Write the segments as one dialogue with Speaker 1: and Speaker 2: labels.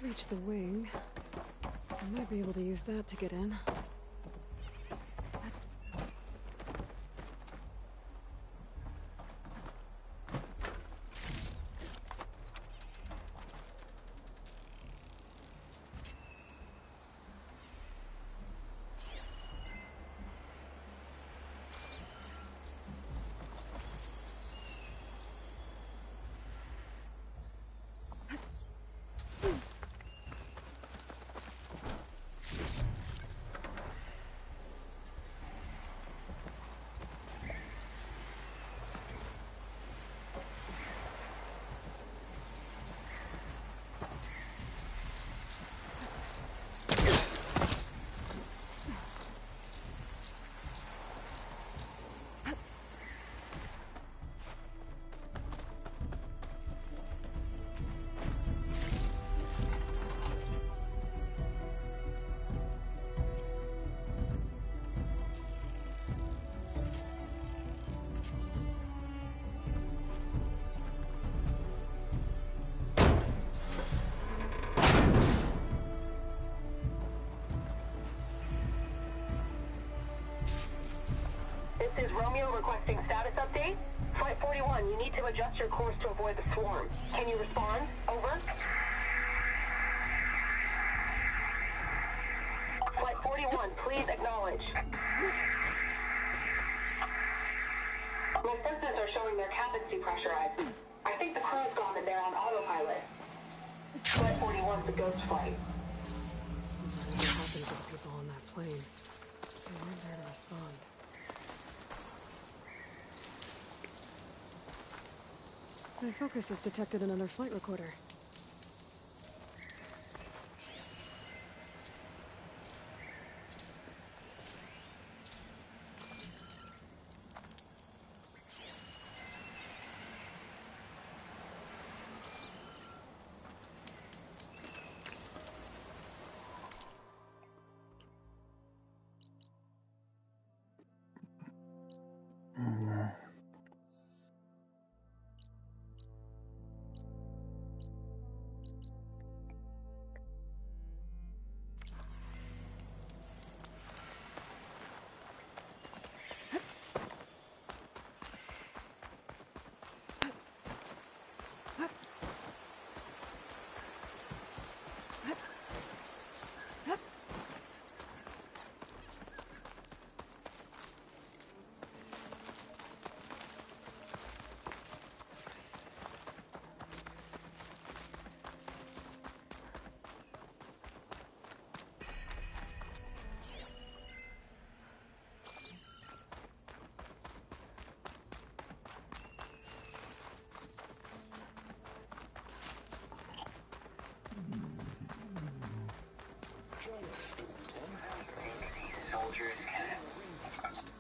Speaker 1: reach the wing. I might be able to use that to get in.
Speaker 2: This is Romeo requesting status update. Flight 41, you need to adjust your course to avoid the swarm. Can you respond? Over. Flight 41, please acknowledge. My sensors are showing their cabins depressurized. I think the crew's gone and they're on autopilot. Flight 41's a ghost flight.
Speaker 1: What happened to the people on that plane? They weren't there to respond. My focus has detected another flight recorder.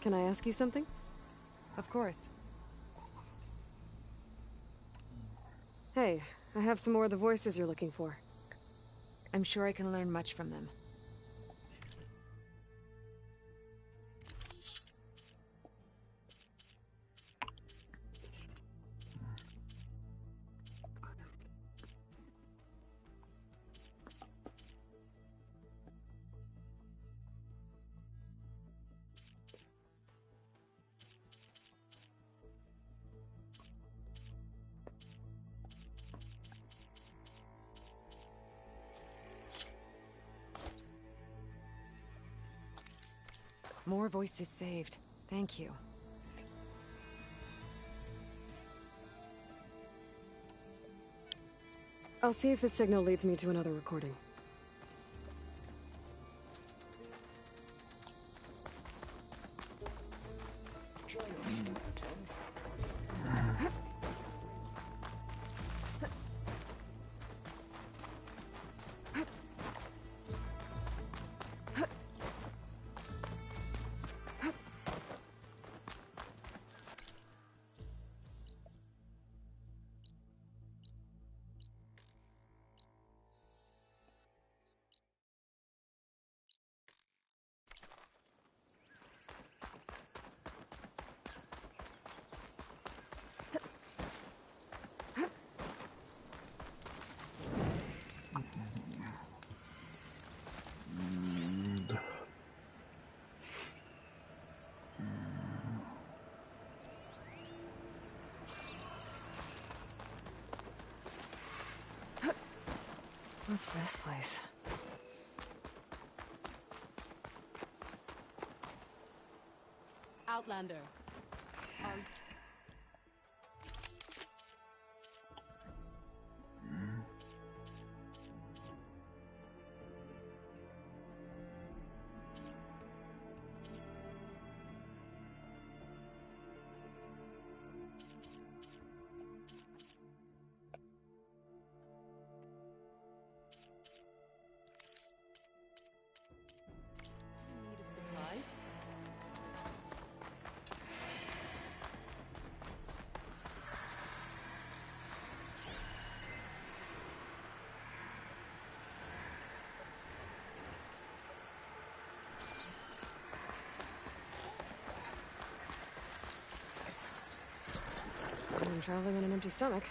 Speaker 1: Can I ask you something?
Speaker 3: Of course.
Speaker 1: Hey, I have some more of the voices you're looking for.
Speaker 3: I'm sure I can learn much from them. More voices saved. Thank you.
Speaker 1: I'll see if the signal leads me to another recording.
Speaker 3: What's this place?
Speaker 4: Outlander. Need of supplies?
Speaker 3: I'm traveling on an empty stomach.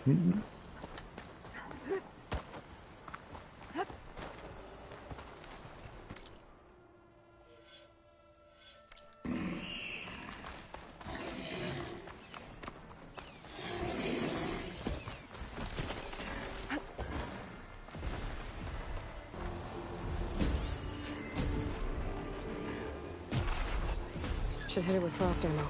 Speaker 1: Should hit it with frost ammo.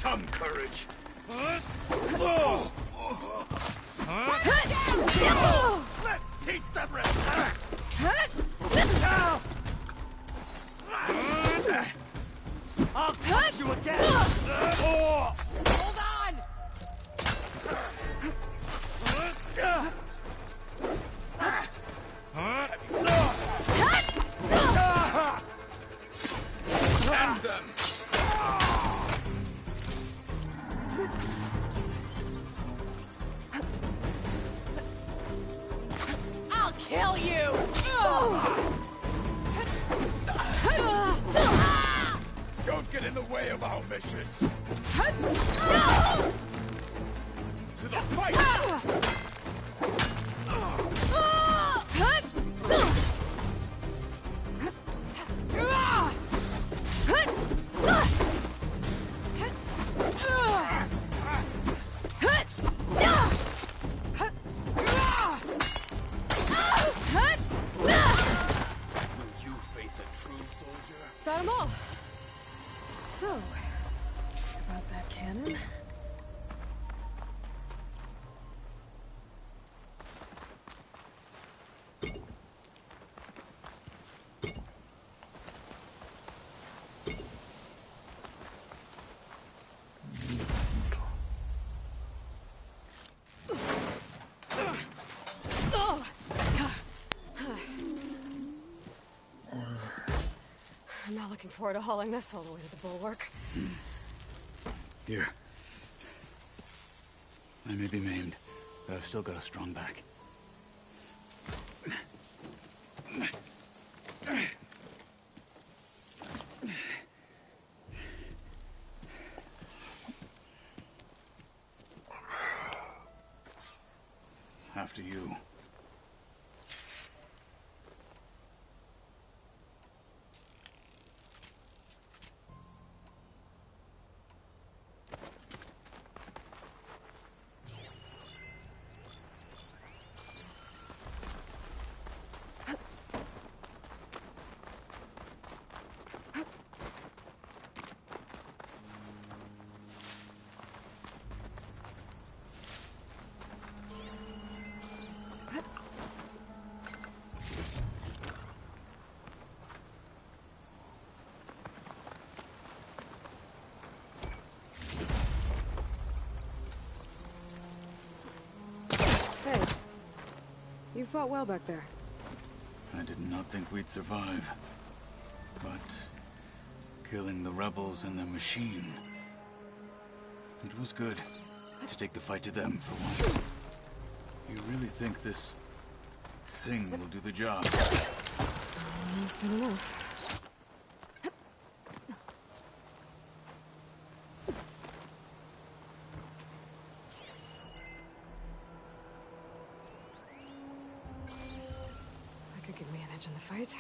Speaker 5: Come, courage. Let's taste that respect. I'll touch you again.
Speaker 4: Hold on!
Speaker 5: End them.
Speaker 4: I'll kill you!
Speaker 5: Don't get in the way of our mission. To the fight! Will you face a true soldier?
Speaker 1: Got them all. So, about that cannon. I'm not looking forward to hauling this all the way to the bulwark.
Speaker 5: Here. I may be maimed, but I've still got a strong back. After you.
Speaker 1: Hey, you fought well back there.
Speaker 5: I did not think we'd survive. But killing the rebels and the machine, it was good to take the fight to them for once. You really think this thing will do the job?
Speaker 1: Soon enough. I could give me an edge in the fight.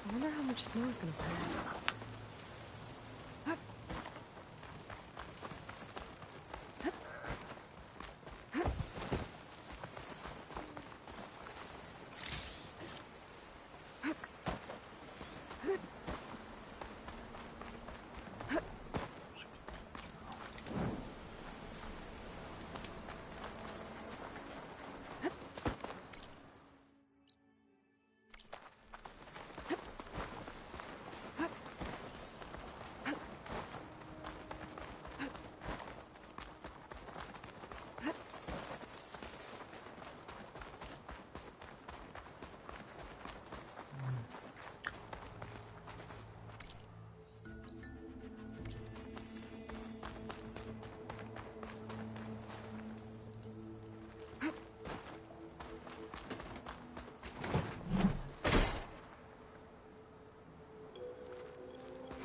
Speaker 1: I wonder how much snow is gonna fall.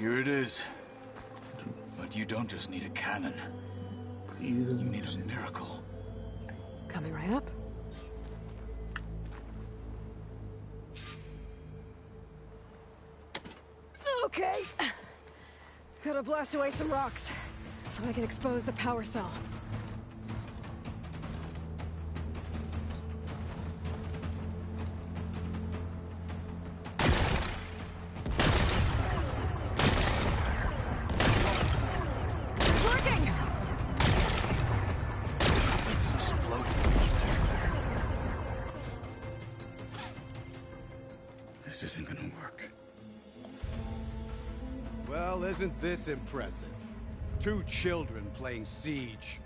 Speaker 5: Here it is. But you don't just need a cannon. You need a miracle.
Speaker 1: Coming right up. Okay. Gotta blast away some rocks, so I can expose the power cell.
Speaker 5: This isn't gonna work.
Speaker 6: Well, isn't this impressive? 2 children playing Siege.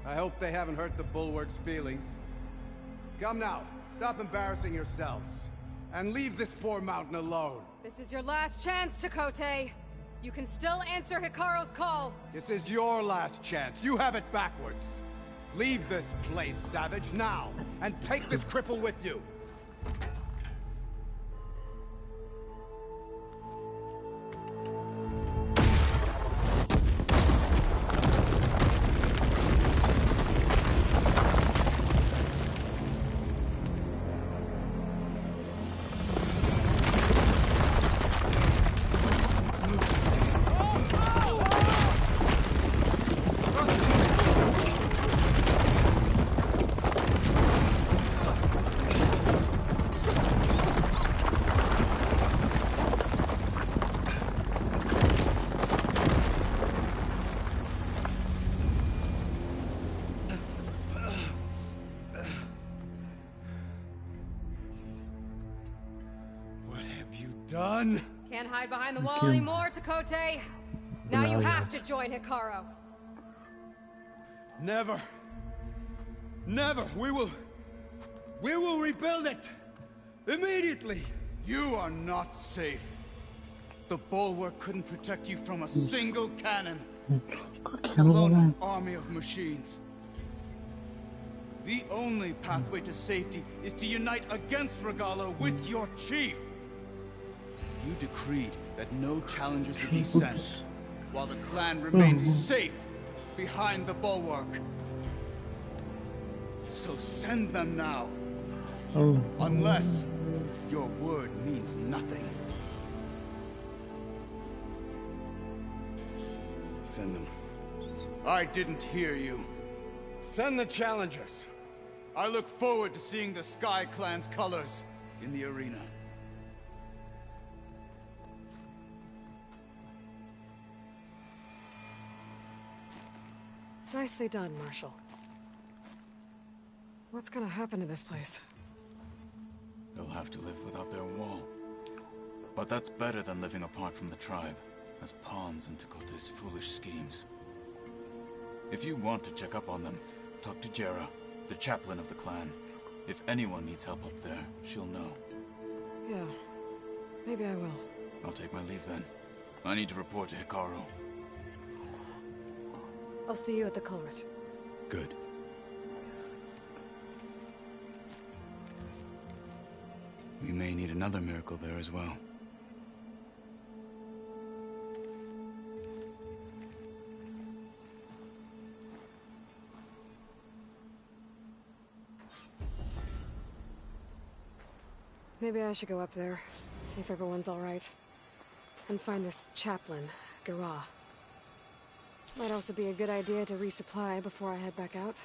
Speaker 6: I hope they haven't hurt the Bulwark's feelings. Come now, stop embarrassing yourselves. And leave this poor mountain alone.
Speaker 1: This is your last chance, Chakotay. You can still answer Hikaru's call.
Speaker 6: This is your last chance. You have it backwards. Leave this place, Savage, now. And take this cripple with you. Done.
Speaker 1: Can't hide behind the wall anymore, Chakotay. Now you have to join Hikaru.
Speaker 6: Never. Never. We will rebuild it. Immediately.
Speaker 5: You are not safe. The Bulwark couldn't protect you from a single cannon. Alone an army of machines. The only pathway to safety is to unite against Regalo with your chief. You decreed that no challengers would be sent, while the clan remains safe behind the Bulwark. So send them now. Unless your word means nothing. Send them. I didn't hear you.
Speaker 6: Send the challengers.
Speaker 5: I look forward to seeing the Sky Clan's colors in the arena.
Speaker 1: Nicely done, Marshal. What's gonna happen to this place?
Speaker 5: They'll have to live without their wall. But that's better than living apart from the tribe, as pawns in Chakotay's foolish schemes. If you want to check up on them, talk to Jera, the chaplain of the clan. If anyone needs help up there, she'll know.
Speaker 1: Yeah, maybe I will.
Speaker 5: I'll take my leave then. I need to report to Hikaru.
Speaker 1: I'll see you at the culvert.
Speaker 5: Good. We may need another miracle there as well.
Speaker 1: Maybe I should go up there, see if everyone's all right. And find this chaplain, Gara. Might also be a good idea to resupply before I head back out.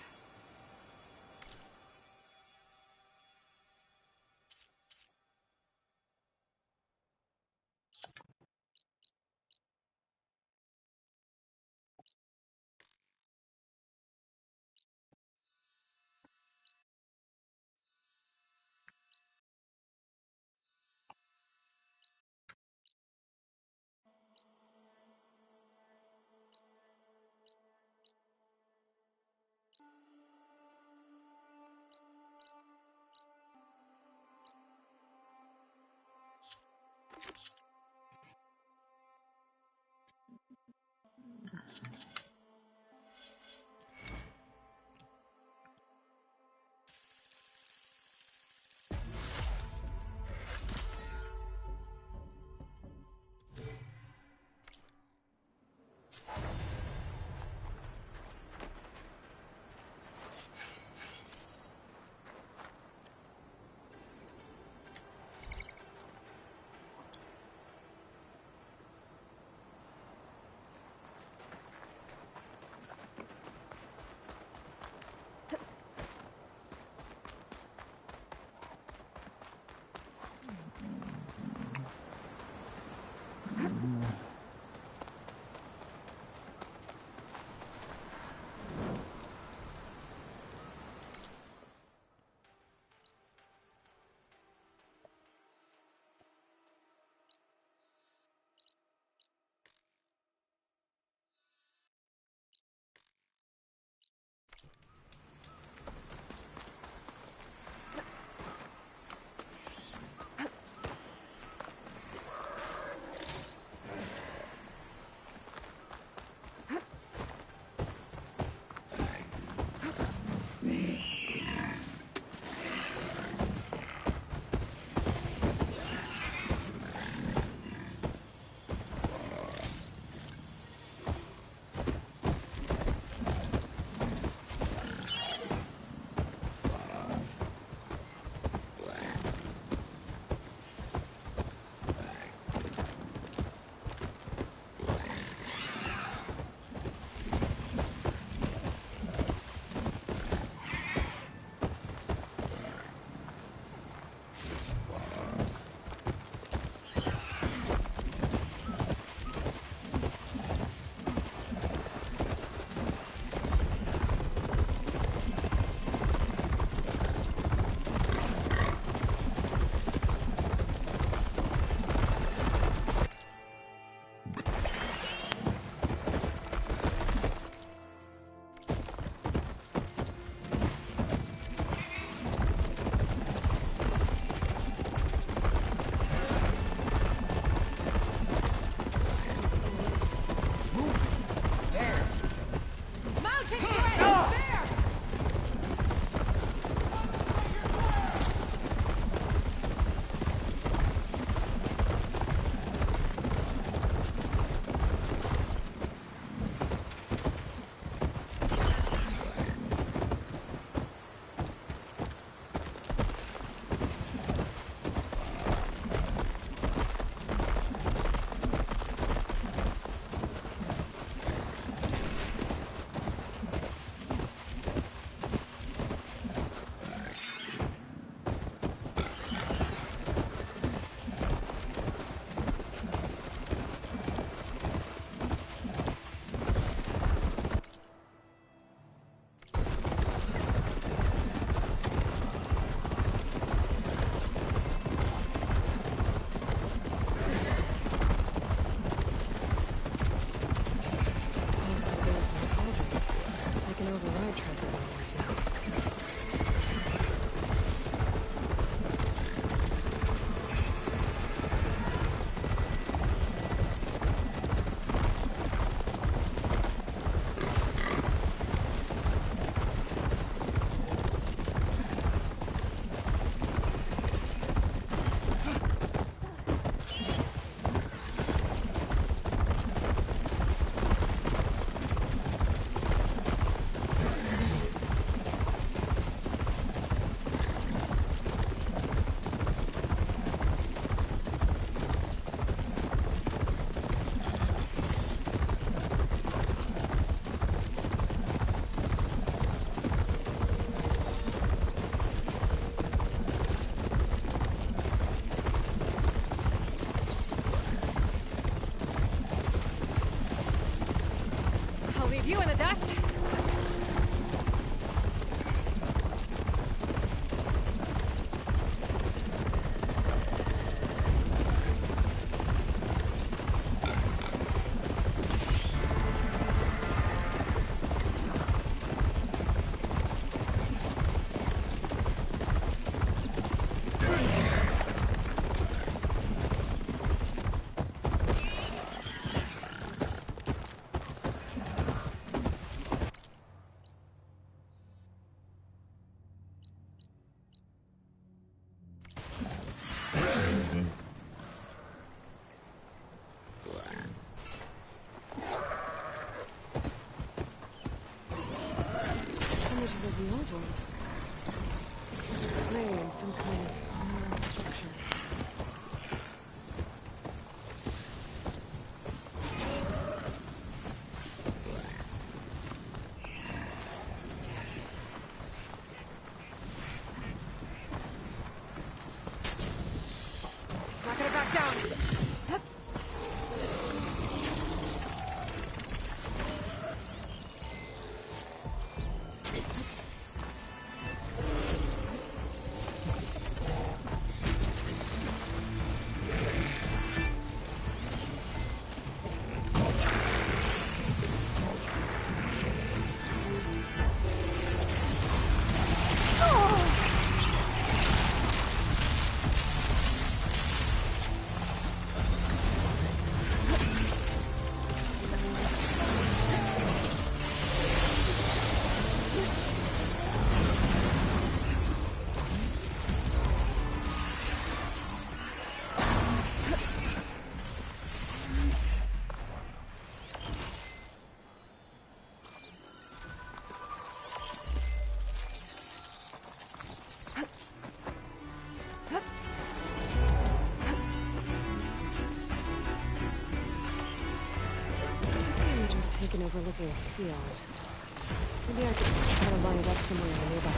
Speaker 1: Images of the old world. Looks like a clay in some kind of mineral structure. It's not gonna back down. Hup. Taken overlooking a field. Maybe I could try to line it up somewhere in the nearby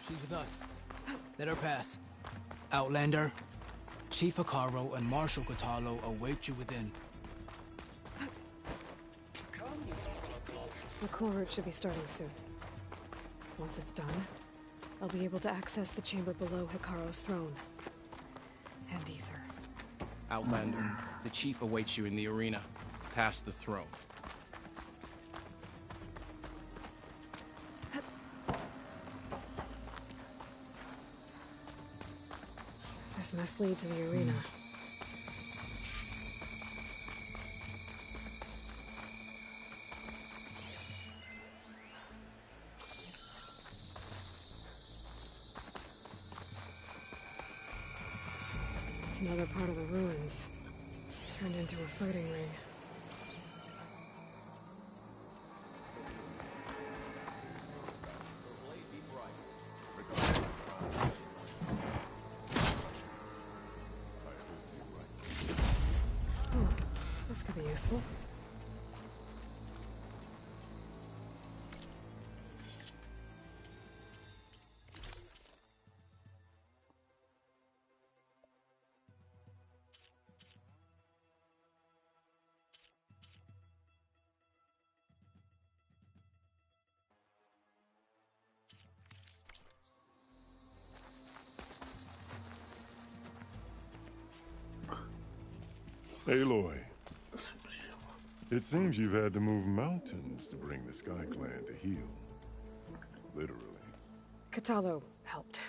Speaker 7: She's with us. Let her pass. Outlander. Chief Hikaru and Marshal Katalo await you within.
Speaker 1: The core route should be starting soon. Once it's done, I'll be able to access the chamber below Hikaru's throne. And Ether.
Speaker 8: Outlander, the Chief awaits you in the arena, past the throne.
Speaker 1: This must lead to the arena. It's another part of the ruins, turned into a fighting ring. This could be useful.
Speaker 9: Aloy, it seems you've had to move mountains to bring the Sky Clan to heel. Literally.
Speaker 1: Katalo helped.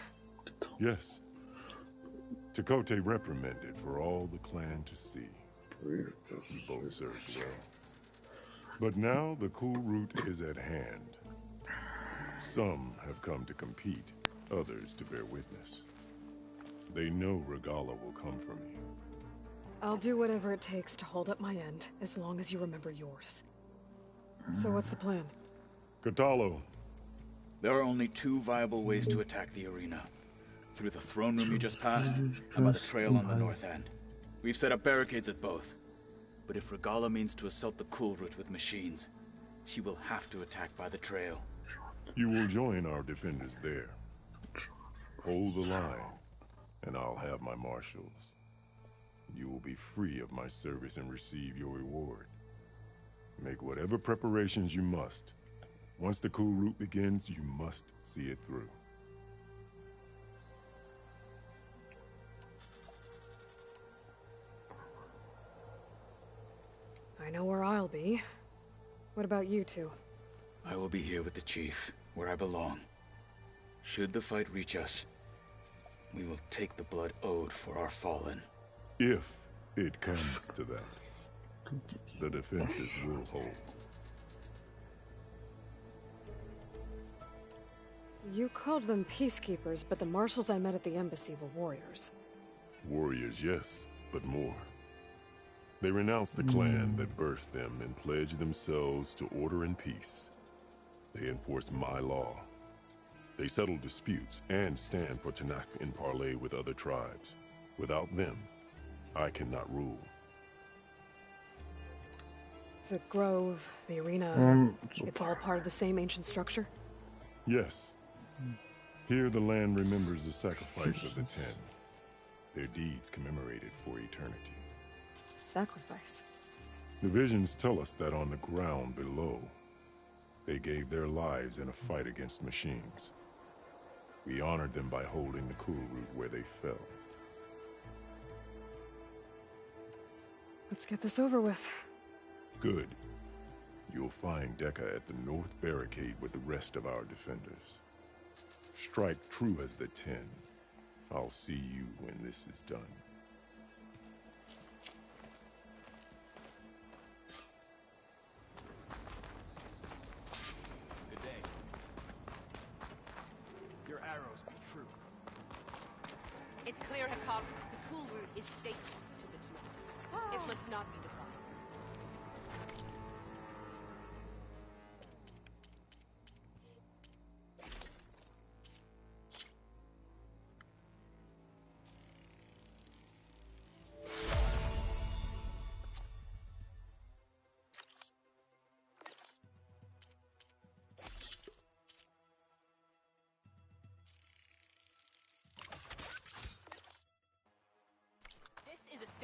Speaker 9: Yes. Tekote reprimanded for all the clan to see. You both served well. But now the cool route is at hand. Some have come to compete, others to bear witness. They know Regala will come for me.
Speaker 1: I'll do whatever it takes to hold up my end, as long as you remember yours. So what's the plan?
Speaker 9: Katalo.
Speaker 5: There are only two viable ways to attack the arena. Through the throne room you just passed, and by the trail on the north end. We've set up barricades at both. But if Regala means to assault the cool route with machines, she will have to attack by the trail.
Speaker 9: You will join our defenders there. Hold the line, and I'll have my marshals. You will be free of my service and receive your reward. Make whatever preparations you must. Once the cool route begins, you must see it through.
Speaker 1: I know where I'll be. What about you two?
Speaker 5: I will be here with the Chief, where I belong. Should the fight reach us, we will take the blood owed for our fallen.
Speaker 9: If it comes to that, the defenses will hold.
Speaker 1: You called them peacekeepers, but the marshals I met at the embassy were warriors.
Speaker 9: Warriors, yes, but more. They renounce the clan that birthed them and pledge themselves to order and peace. They enforce my law. They settle disputes and stand for Tanakh in parley with other tribes. Without them, I cannot rule.
Speaker 1: The grove, the arena, it's all part of the same ancient structure?
Speaker 9: Yes. Here the land remembers the sacrifice of the 10. Their deeds commemorated for eternity.
Speaker 1: Sacrifice?
Speaker 9: The visions tell us that on the ground below, they gave their lives in a fight against machines. We honored them by holding the cool route where they fell.
Speaker 1: Let's get this over with.
Speaker 9: Good. You'll find Dekka at the north barricade with the rest of our defenders. Strike true as the 10. I'll see you when this is done.
Speaker 8: Good day. Your arrows be true.
Speaker 4: It's clear, Hikaru. The cool route is safe to the Tanakh. It must not be defiled.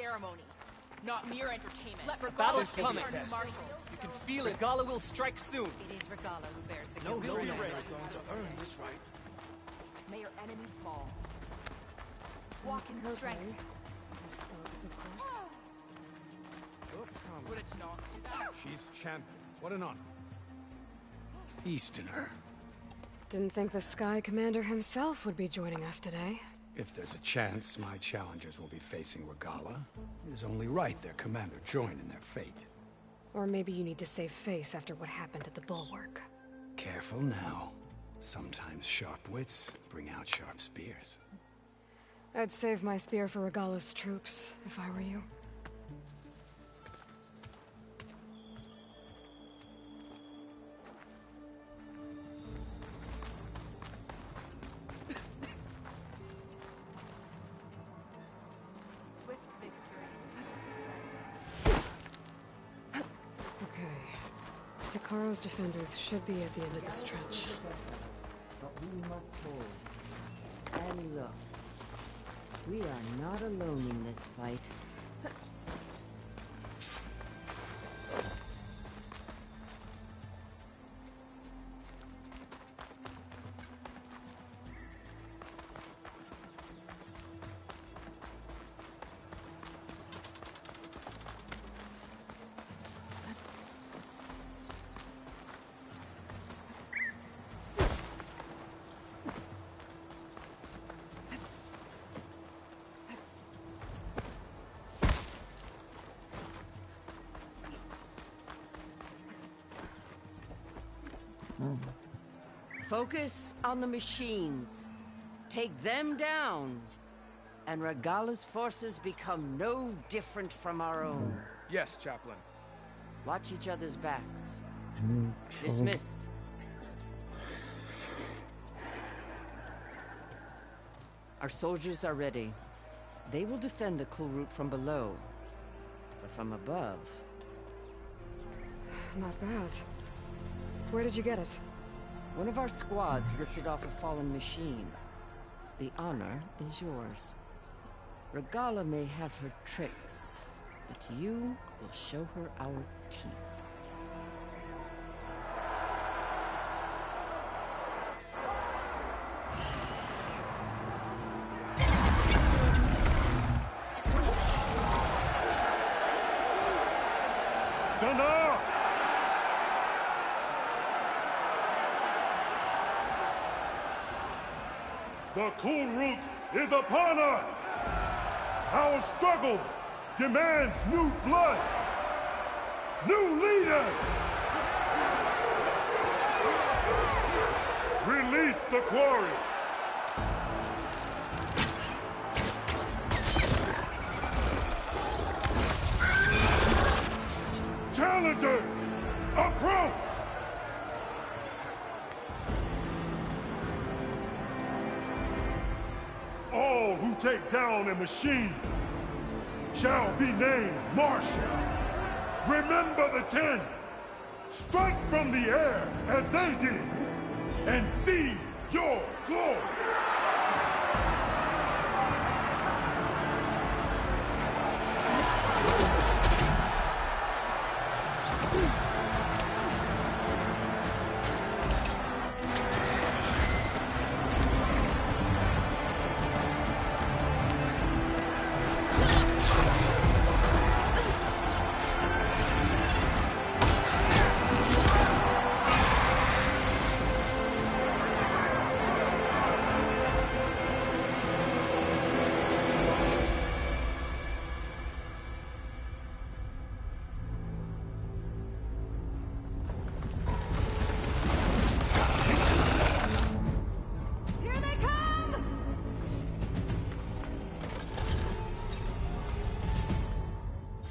Speaker 10: ceremony, not mere entertainment.
Speaker 4: Let Regala
Speaker 11: Battle's
Speaker 4: take
Speaker 11: coming.
Speaker 4: our new marshal.
Speaker 11: You can feel it. Regala will strike soon.
Speaker 3: It is Regala who bears the
Speaker 7: No
Speaker 3: guilt.
Speaker 7: lowly man is going to earn this right.
Speaker 10: May your enemy fall.
Speaker 1: Walk
Speaker 10: Walk in
Speaker 1: her
Speaker 10: strength.
Speaker 1: way. Miss Phillips, of course.
Speaker 10: But it's not.
Speaker 6: Chief's champion. What an honor. Easterner.
Speaker 1: Didn't think the Sky Commander himself would be joining us today.
Speaker 6: If there's a chance my challengers will be facing Regala, it is only right their commander join in their fate.
Speaker 1: Or maybe you need to save face after what happened at the Bulwark.
Speaker 6: Careful now. Sometimes sharp wits bring out sharp spears.
Speaker 1: I'd save my spear for Regala's troops, if I were you.
Speaker 10: Swift victory.
Speaker 1: Okay. Hikaru's defenders should be at the end of this trench.
Speaker 12: But we must hold. And look, we are not alone in this fight. Focus on the machines. Take them down. And Regala's forces become no different from our own.
Speaker 7: Yes, Chaplain.
Speaker 12: Watch each other's backs. Dismissed. Our soldiers are ready. They will defend the cool route from below. But from above...
Speaker 1: Not bad. Where did you get it?
Speaker 12: One of our squads ripped it off a fallen machine. The honor is yours. Regala may have her tricks, but you will show her our teeth.
Speaker 9: Dana! The cool route is upon us! Our struggle demands new blood! New leaders! Release the quarry! Challengers, approach! All who take down a machine shall be named Marshal. Remember the 10. Strike from the air as they did, and seize your glory.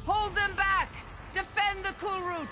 Speaker 12: Hold them back! Defend the cool route!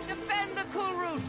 Speaker 12: Defend the cool route!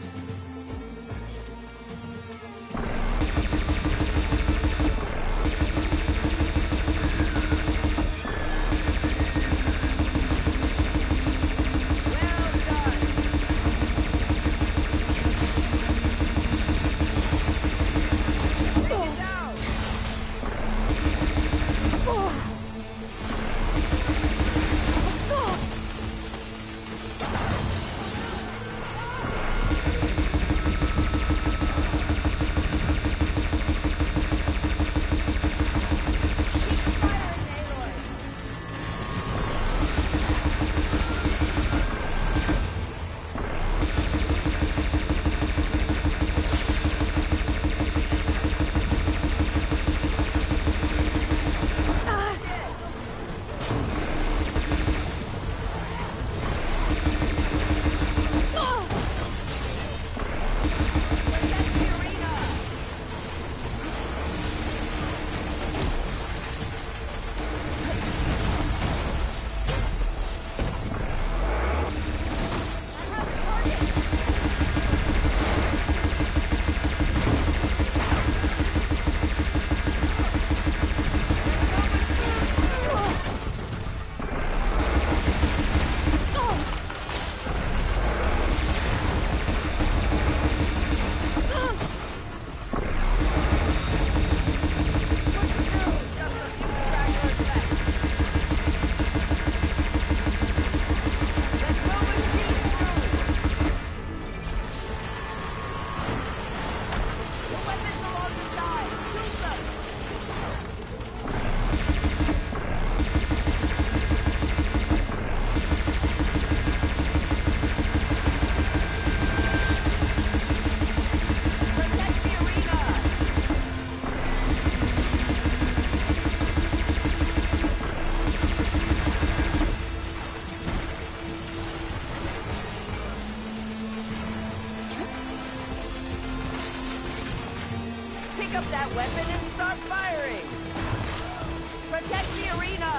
Speaker 12: Pick up that weapon and start firing! Protect the arena!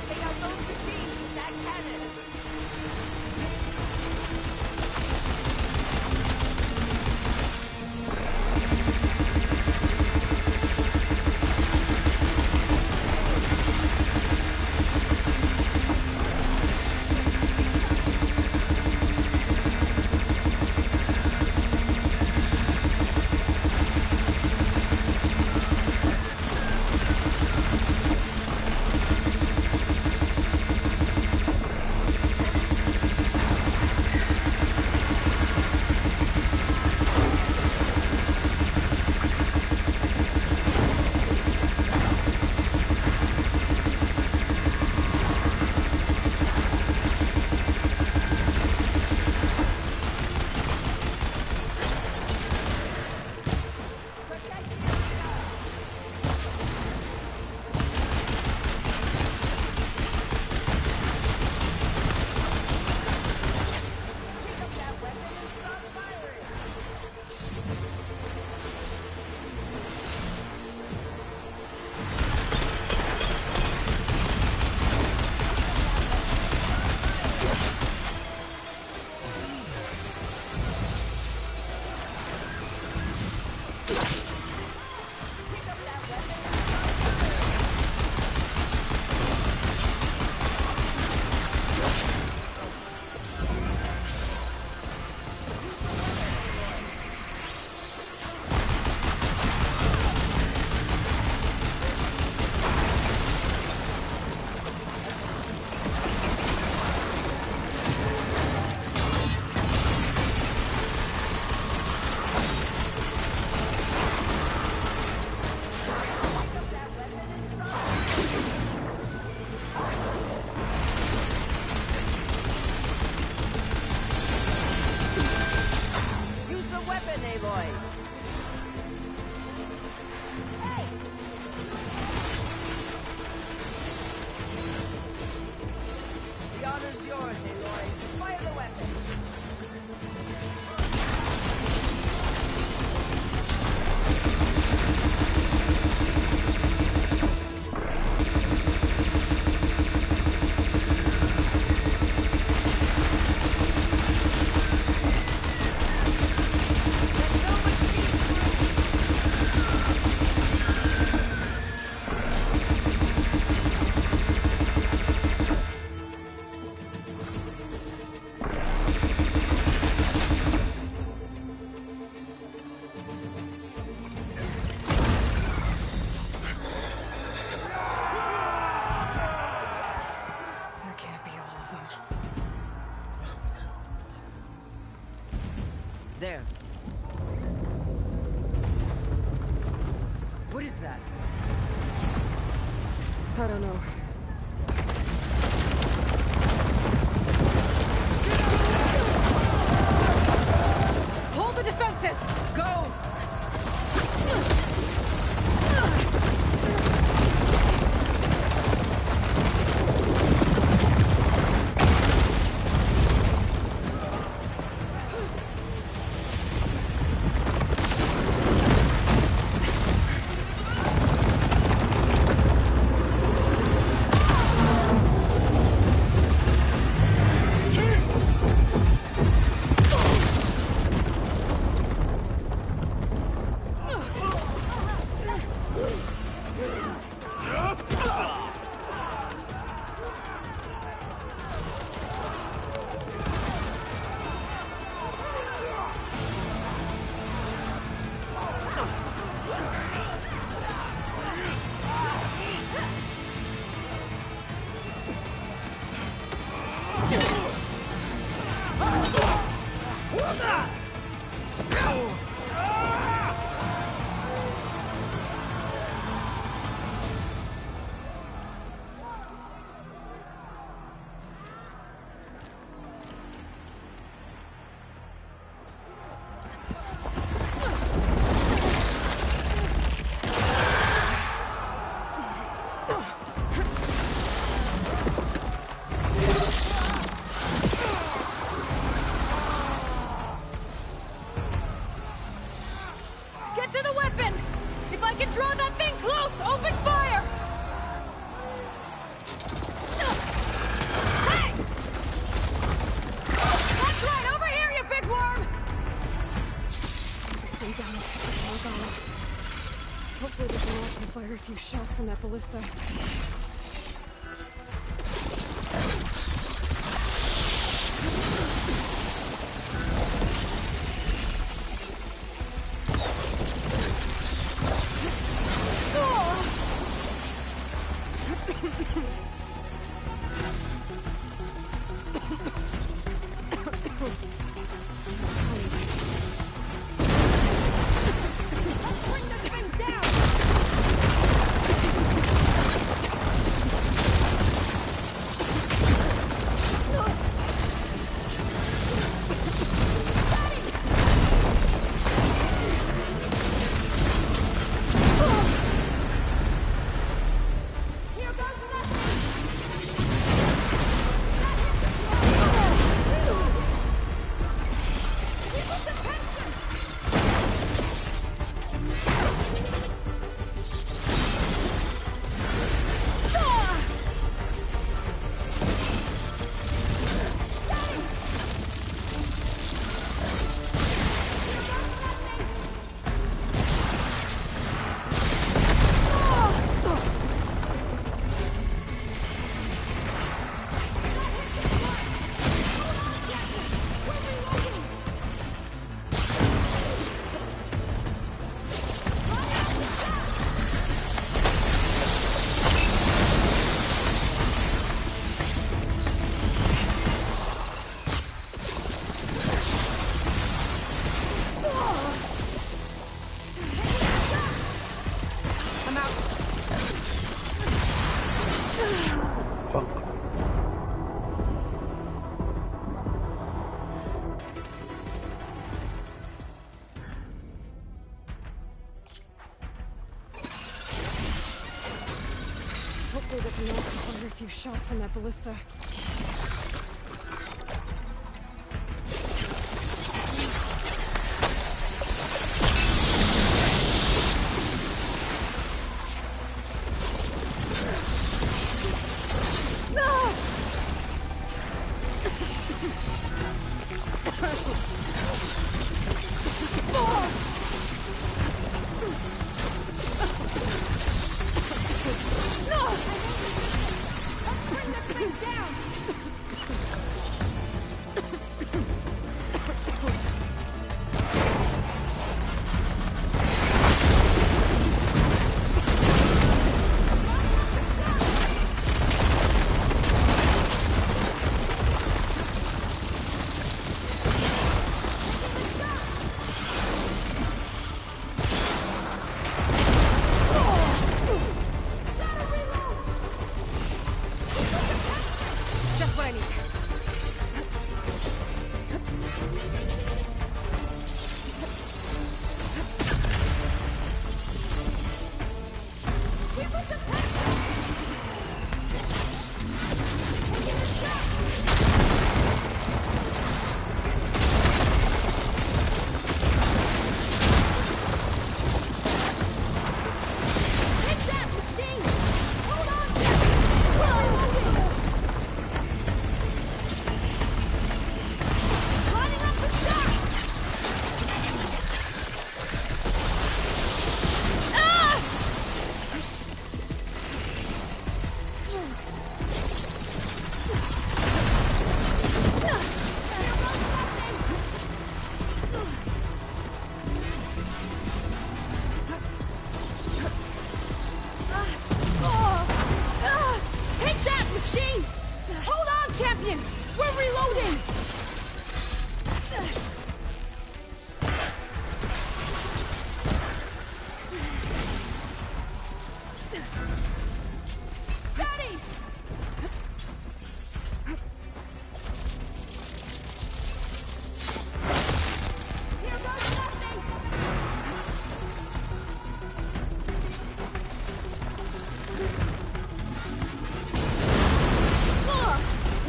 Speaker 12: Take out those machines with that cannon! There. What is that?
Speaker 1: I don't know. Hold the defenses!
Speaker 12: Go!
Speaker 1: Hopefully the Goliath can fire a few shots from that ballista. Hopefully the Goliath can fire a few shots from that ballista.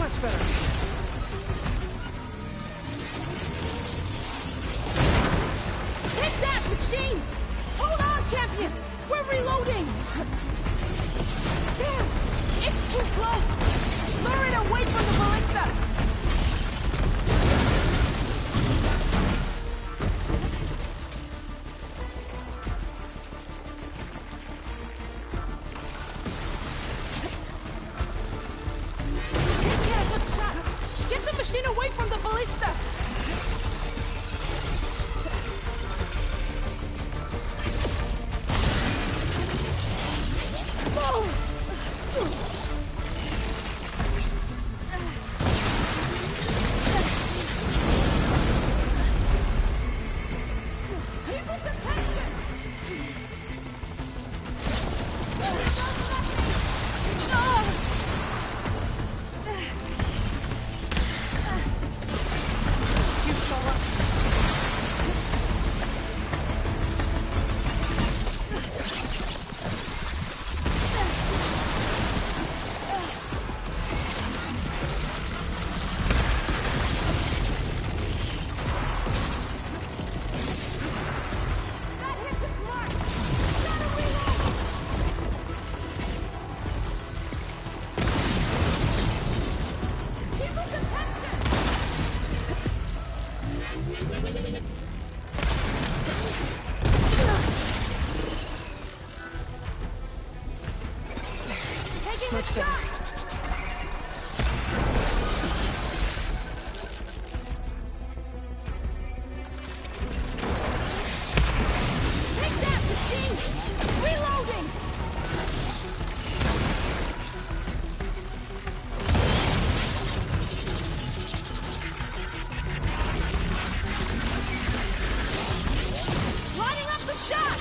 Speaker 1: Much better.
Speaker 10: Take that, machine! Reloading! Lining up the shot!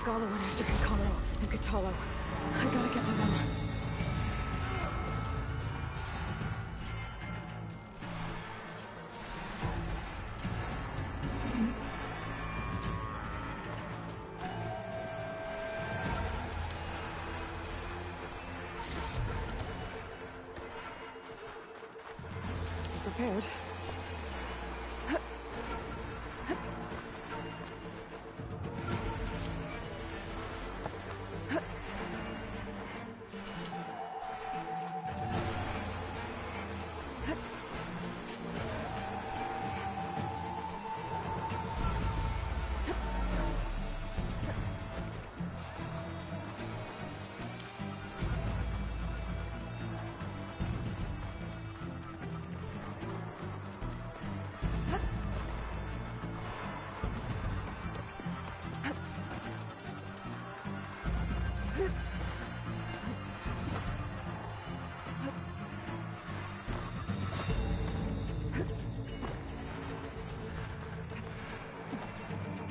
Speaker 1: Regala went after Hikaru and Katalo. I gotta get to them. Prepared.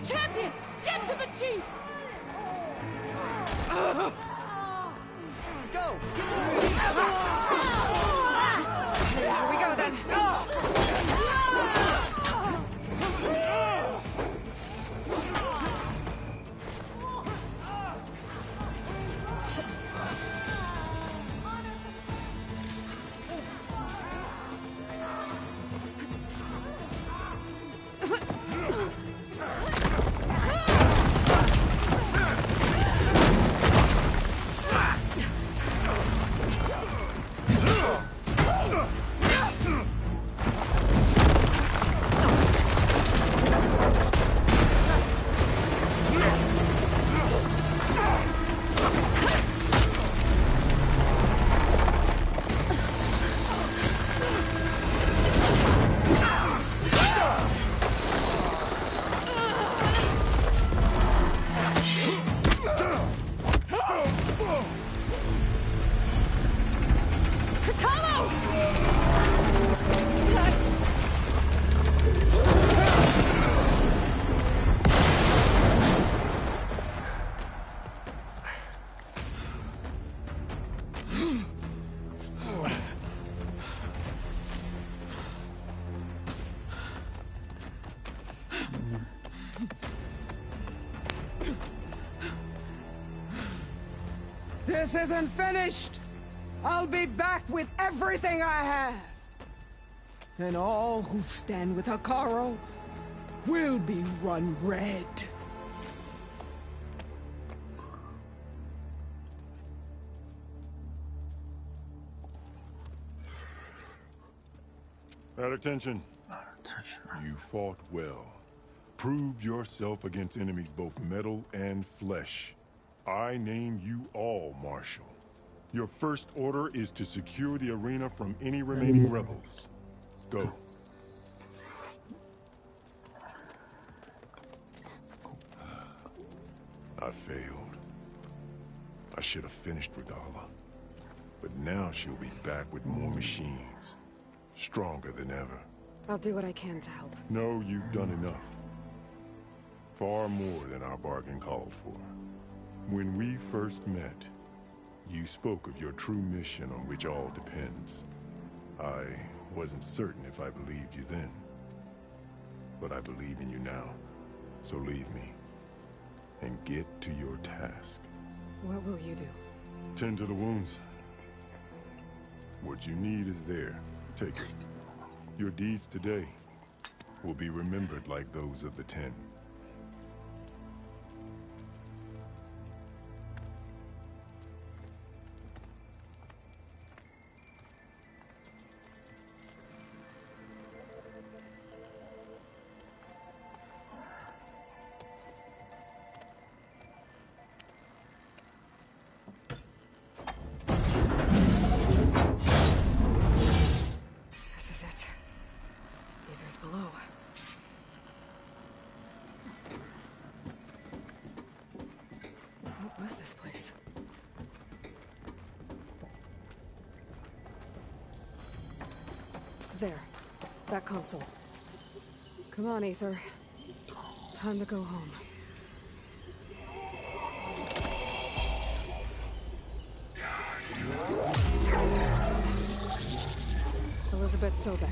Speaker 10: Champion! Get to the chief!
Speaker 11: Go!
Speaker 1: Here we go then.
Speaker 13: This isn't finished! I'll be back with everything I have! And all who stand with Hikaru will be run red.
Speaker 9: At attention. You fought well. Proved yourself against enemies both metal and flesh. I name you all Marshal. Your first order is to secure the arena from any remaining rebels. Go. I failed. I should have finished Regala. But now she'll be back with more machines. Stronger than ever.
Speaker 1: I'll do what I can to help.
Speaker 9: No, you've done enough. Far more than our bargain called for. When we first met, you spoke of your true mission on which all depends. I wasn't certain if I believed you then. But I believe in you now. So leave me. And get to your task.
Speaker 1: What will you do?
Speaker 9: Tend to the wounds. What you need is there. Take it. Your deeds today will be remembered like those of the 10.
Speaker 1: Below. What was this place? There. That console. Come on, Aether. Time to go home. Elizabeth Sobek.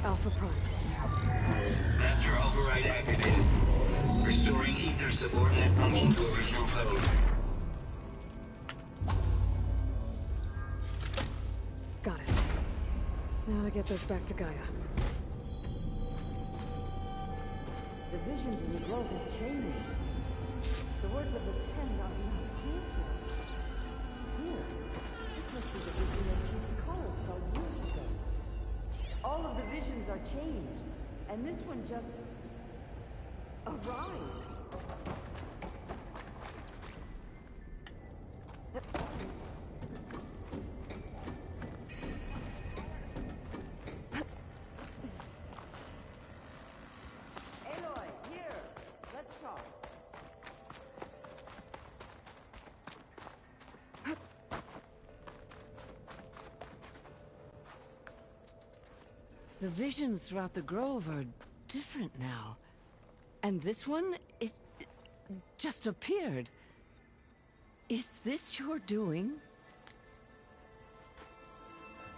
Speaker 1: Alpha Prime.
Speaker 14: Master override activated. Restoring ether subordinate function to original code.
Speaker 1: Got it. Now to get this back to Gaia.
Speaker 12: The visions in the grove have changed. The words of the Ten are now clear to us. Here, this must be the vision that Chief Cole saw years ago. All of the visions are changed, and this one just arrived. Aloy, here. Let's talk. The visions throughout the grove are different now. And this one, it just appeared. Is this your doing?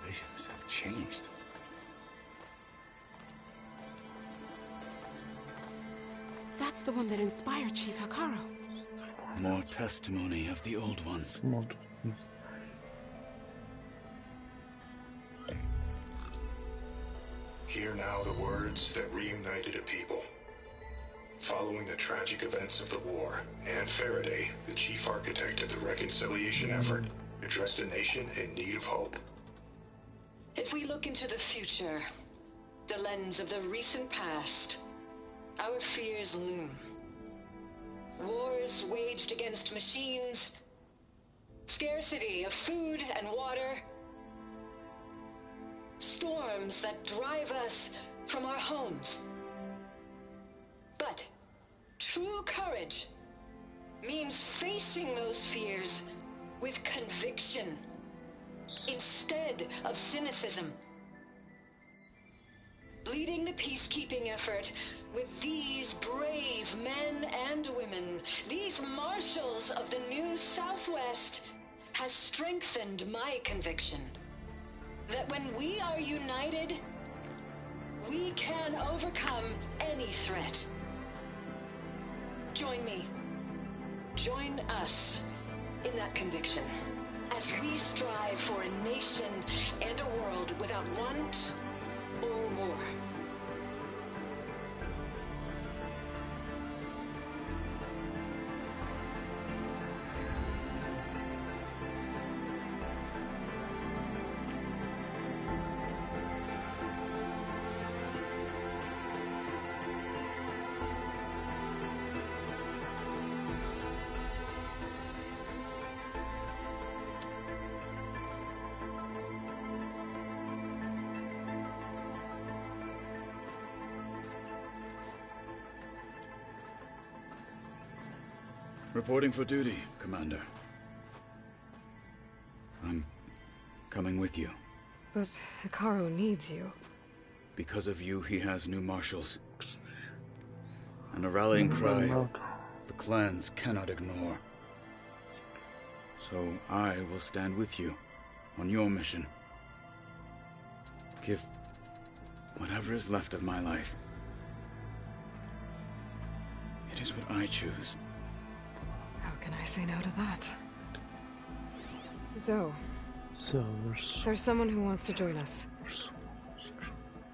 Speaker 5: Visions have changed.
Speaker 4: That's the one that inspired Chief Hikaru.
Speaker 5: More testimony of the old ones.
Speaker 15: Hear now the words that reunited a people. Following the tragic events of the war, Anne Faraday, the chief architect of the reconciliation effort, addressed a nation in need of hope.
Speaker 16: If we look into the future, the lens of the recent past, our fears loom. Wars waged against machines, scarcity of food and water, storms that drive us from our homes. But true courage means facing those fears with conviction instead of cynicism. Leading the peacekeeping effort with these brave men and women, these marshals of the new Southwest, has strengthened my conviction that when we are united, we can overcome any threat. Join me. Join us in that conviction as we strive for a nation and a world without want or war.
Speaker 5: Reporting for duty, Commander. I'm coming with you.
Speaker 1: But Hikaru needs you.
Speaker 5: Because of you, he has new marshals. And a rallying cry the clans cannot ignore. So I will stand with you on your mission. Give whatever is left of my life. It is what I choose.
Speaker 1: How can I say no to that? Zoe. There's someone who wants to join us.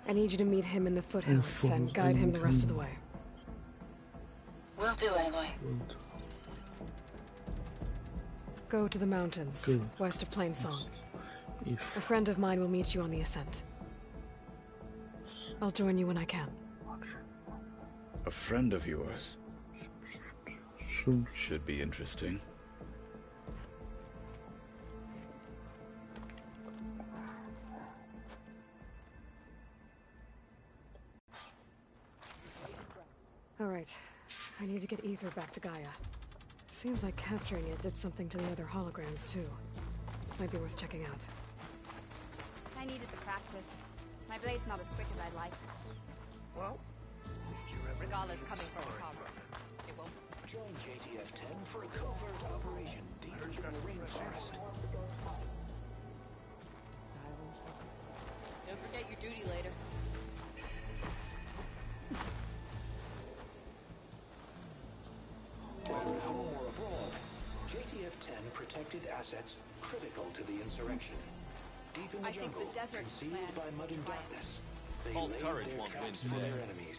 Speaker 1: I need you to meet him in the foothills and guide him the rest of the way.
Speaker 16: Will do, Aloy.
Speaker 1: Go to the mountains, west of Plainsong. A friend of mine will meet you on the ascent. I'll join you when I can.
Speaker 5: A friend of yours? Should be interesting.
Speaker 1: All right. I need to get ether back to Gaia. Seems like capturing it did something to the other holograms, too. Might be worth checking out.
Speaker 17: I needed the practice. My blade's not as quick as I'd like.
Speaker 14: Well, if you're ever...
Speaker 4: Regala's coming for the car. It won't.
Speaker 14: Join JTF-10 for a covert operation deeper in the rainforest.
Speaker 12: Silence.
Speaker 4: No duty later.
Speaker 18: Whether at home or abroad, JTF-10 protected assets critical to the insurrection. Deep in the jungle, concealed by mud and darkness, they
Speaker 11: False
Speaker 18: laid
Speaker 11: courage
Speaker 18: their
Speaker 11: won't win
Speaker 18: traps for
Speaker 11: today.
Speaker 18: their enemies.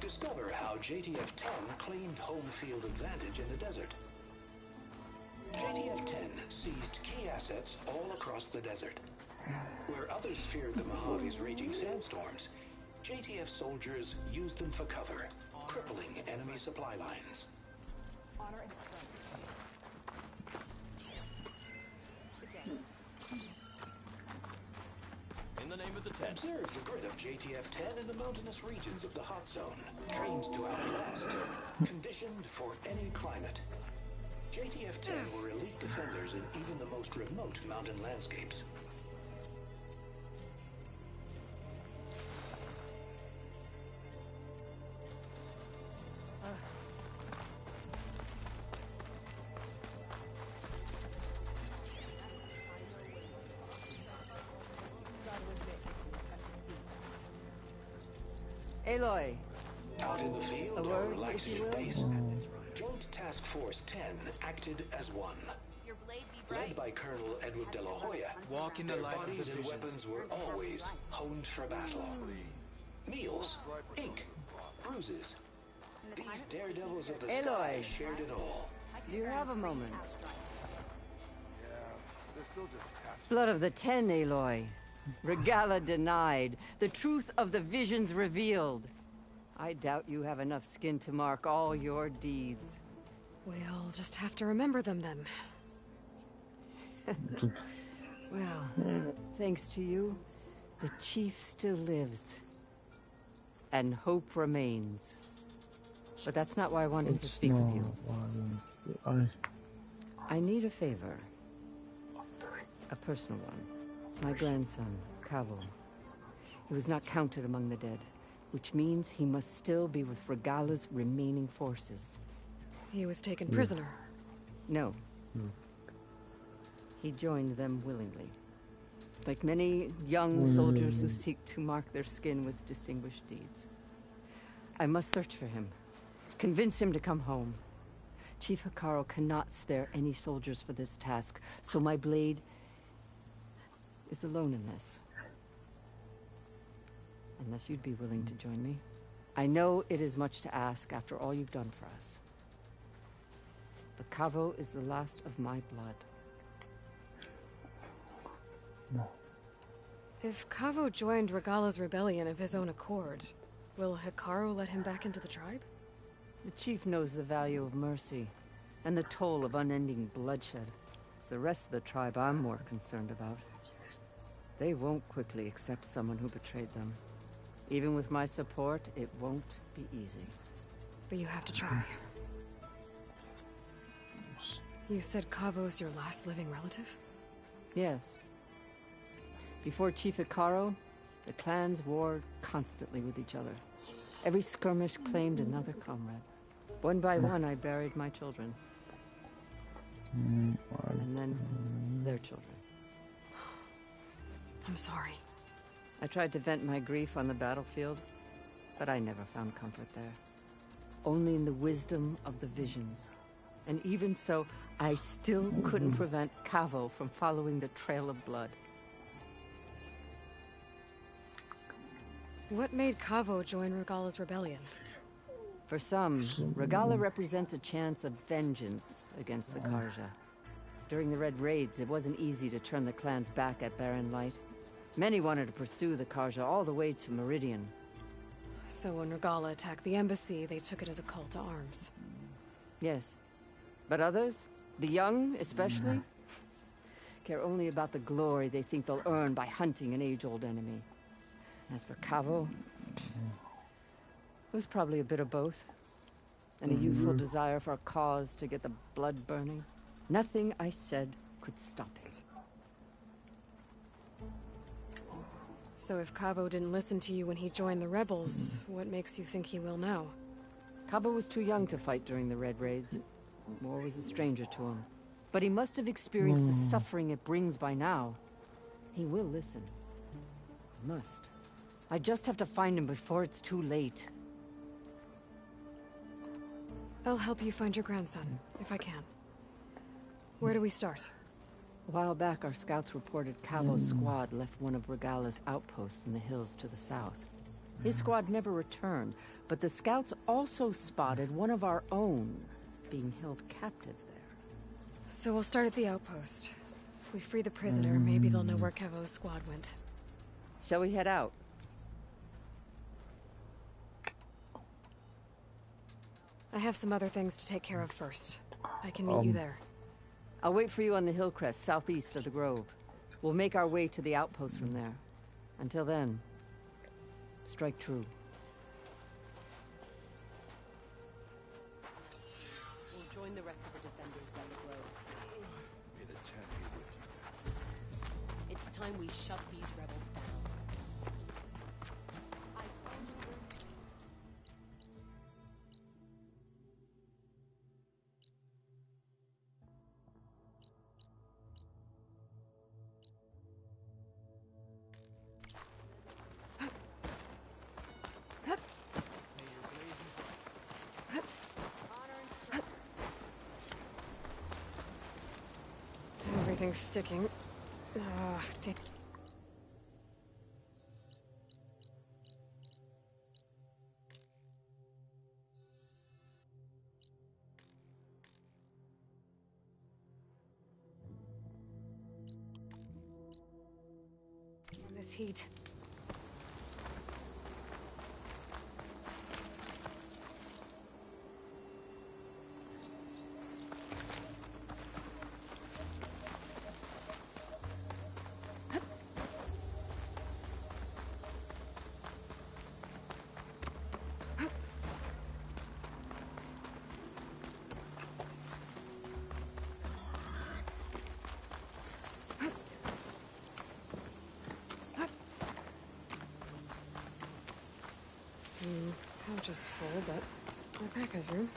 Speaker 18: Discover how JTF-10 claimed home field advantage in the desert. JTF-10 seized key assets all across the desert. Where others feared the Mojave's raging sandstorms, JTF soldiers used them for cover, crippling enemy supply lines.
Speaker 17: Honor and strength.
Speaker 11: In the name of the 10.
Speaker 18: Observe the grit of JTF-10 in the mountainous regions of the hot zone, trained to outlast, conditioned for any climate. JTF-10 were elite defenders in even the most remote mountain landscapes.
Speaker 12: Aloy.
Speaker 18: Out in the field
Speaker 12: A
Speaker 18: or
Speaker 12: word,
Speaker 18: relaxing
Speaker 12: if you
Speaker 18: in
Speaker 12: will?
Speaker 18: base, Joint Task Force 10 acted as one.
Speaker 4: Your blade be bright.
Speaker 18: Led by Colonel Edward de la Hoya,
Speaker 11: Walk in the
Speaker 18: their
Speaker 11: light of
Speaker 18: bodies
Speaker 11: the
Speaker 18: and
Speaker 11: visions.
Speaker 18: weapons were always honed for battle. Meals, ink, bruises. These daredevils of the
Speaker 12: Aloy.
Speaker 18: sky shared it all.
Speaker 12: Do you have a moment?
Speaker 7: Yeah, they're still just cash.
Speaker 12: Blood of the 10, Aloy. Regala denied. The truth of the visions revealed. I doubt you have enough skin to mark all your deeds.
Speaker 1: We'll just have to remember them then.
Speaker 12: Well, thanks to you, the chief still lives. And hope remains. But that's not why I wanted to speak with you. I need a favor. A personal one. My grandson, Cavo. He was not counted among the dead, which means he must still be with Regala's remaining forces.
Speaker 1: He was taken prisoner.
Speaker 12: No. He joined them willingly. Like many young soldiers who seek to mark their skin with distinguished deeds. I must search for him. Convince him to come home. Chief Hekarro cannot spare any soldiers for this task, so my blade is alone in this. Unless you'd be willing to join me. I know it is much to ask after all you've done for us. But Cavo is the last of my blood.
Speaker 1: If Cavo joined Regala's rebellion of his own accord, will Hekarro let him back into the tribe?
Speaker 12: The chief knows the value of mercy, and the toll of unending bloodshed. It's the rest of the tribe I'm more concerned about. They won't quickly accept someone who betrayed them. Even with my support, it won't be easy.
Speaker 1: But you have to try. You said Cavo's your last living relative?
Speaker 12: Yes. Before Chief Hekarro, the clans warred constantly with each other. Every skirmish claimed another comrade. One by one, I buried my children. And then their children.
Speaker 1: I'm sorry.
Speaker 12: I tried to vent my grief on the battlefield, but I never found comfort there. Only in the wisdom of the visions. And even so, I still couldn't prevent Cavo from following the trail of blood.
Speaker 1: What made Cavo join Regala's rebellion?
Speaker 12: For some, Regala represents a chance of vengeance against the Karja. During the Red Raids, it wasn't easy to turn the clans back at Barren Light. Many wanted to pursue the Karja all the way to Meridian.
Speaker 1: So when Regala attacked the embassy, they took it as a call to arms.
Speaker 12: Yes. But others, the young especially, care only about the glory they think they'll earn by hunting an age-old enemy. As for Cavo, it was probably a bit of both. And a youthful desire for a cause to get the blood burning. Nothing I said could stop him.
Speaker 1: So if Cabo didn't listen to you when he joined the rebels, what makes you think he will now?
Speaker 12: Cabo was too young to fight during the Red Raids. War was a stranger to him. But he must have experienced the suffering it brings by now. He will listen. Must. I just have to find him before it's too late.
Speaker 1: I'll help you find your grandson, if I can. Where do we start?
Speaker 12: A while back, our scouts reported Cabo's squad left one of Regala's outposts in the hills to the south. His squad never returned, but the scouts also spotted one of our own being held captive there.
Speaker 1: So we'll start at the outpost. If we free the prisoner, maybe they'll know where Cabo's squad went.
Speaker 12: Shall we head out?
Speaker 1: I have some other things to take care of first. I can meet you there.
Speaker 12: I'll wait for you on the hill crest southeast of the grove. We'll make our way to the outpost from there. Until then, strike true.
Speaker 4: We'll join the rest of the defenders at the grove.
Speaker 7: May the ten be with you.
Speaker 4: It's time we shut these rebels down.
Speaker 1: Everything's sticking. Ugh, this heat. Pouch is full, but my pack has room.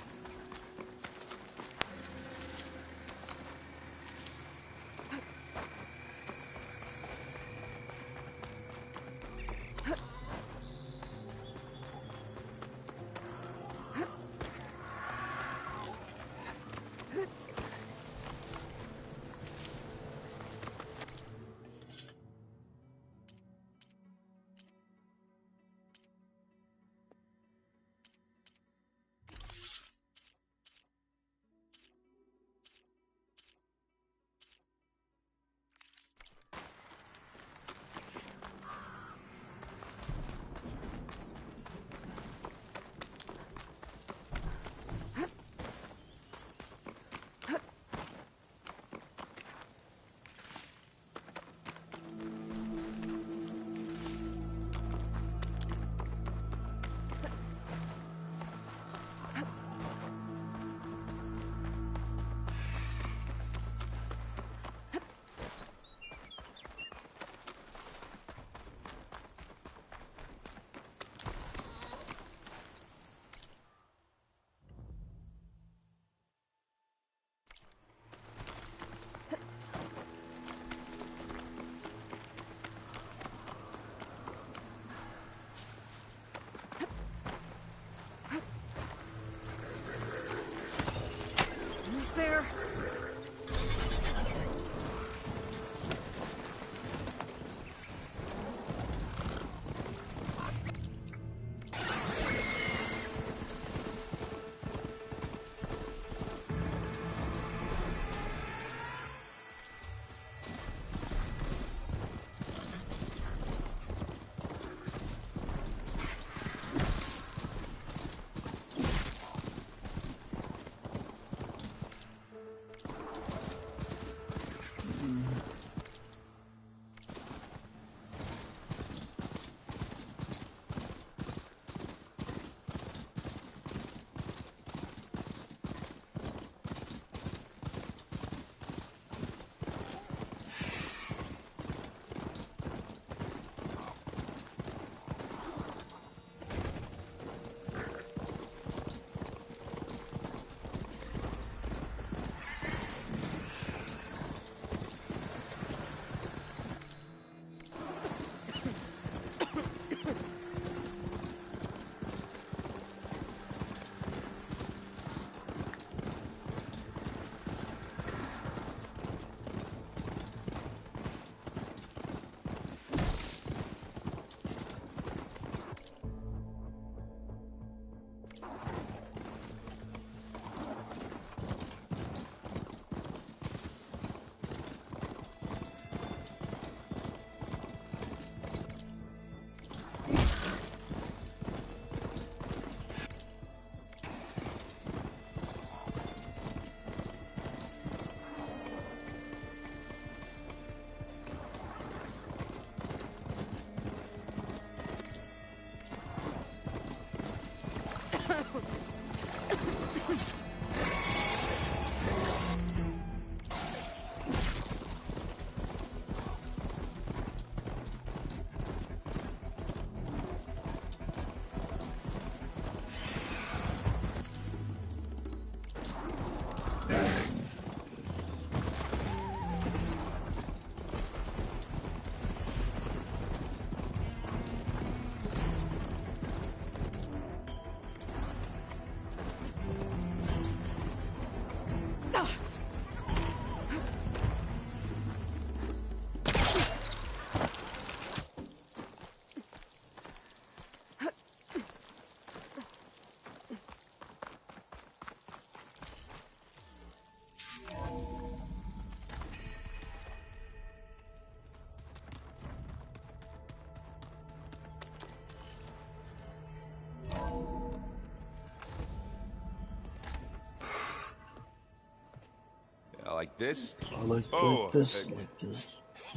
Speaker 19: this?
Speaker 20: Like this.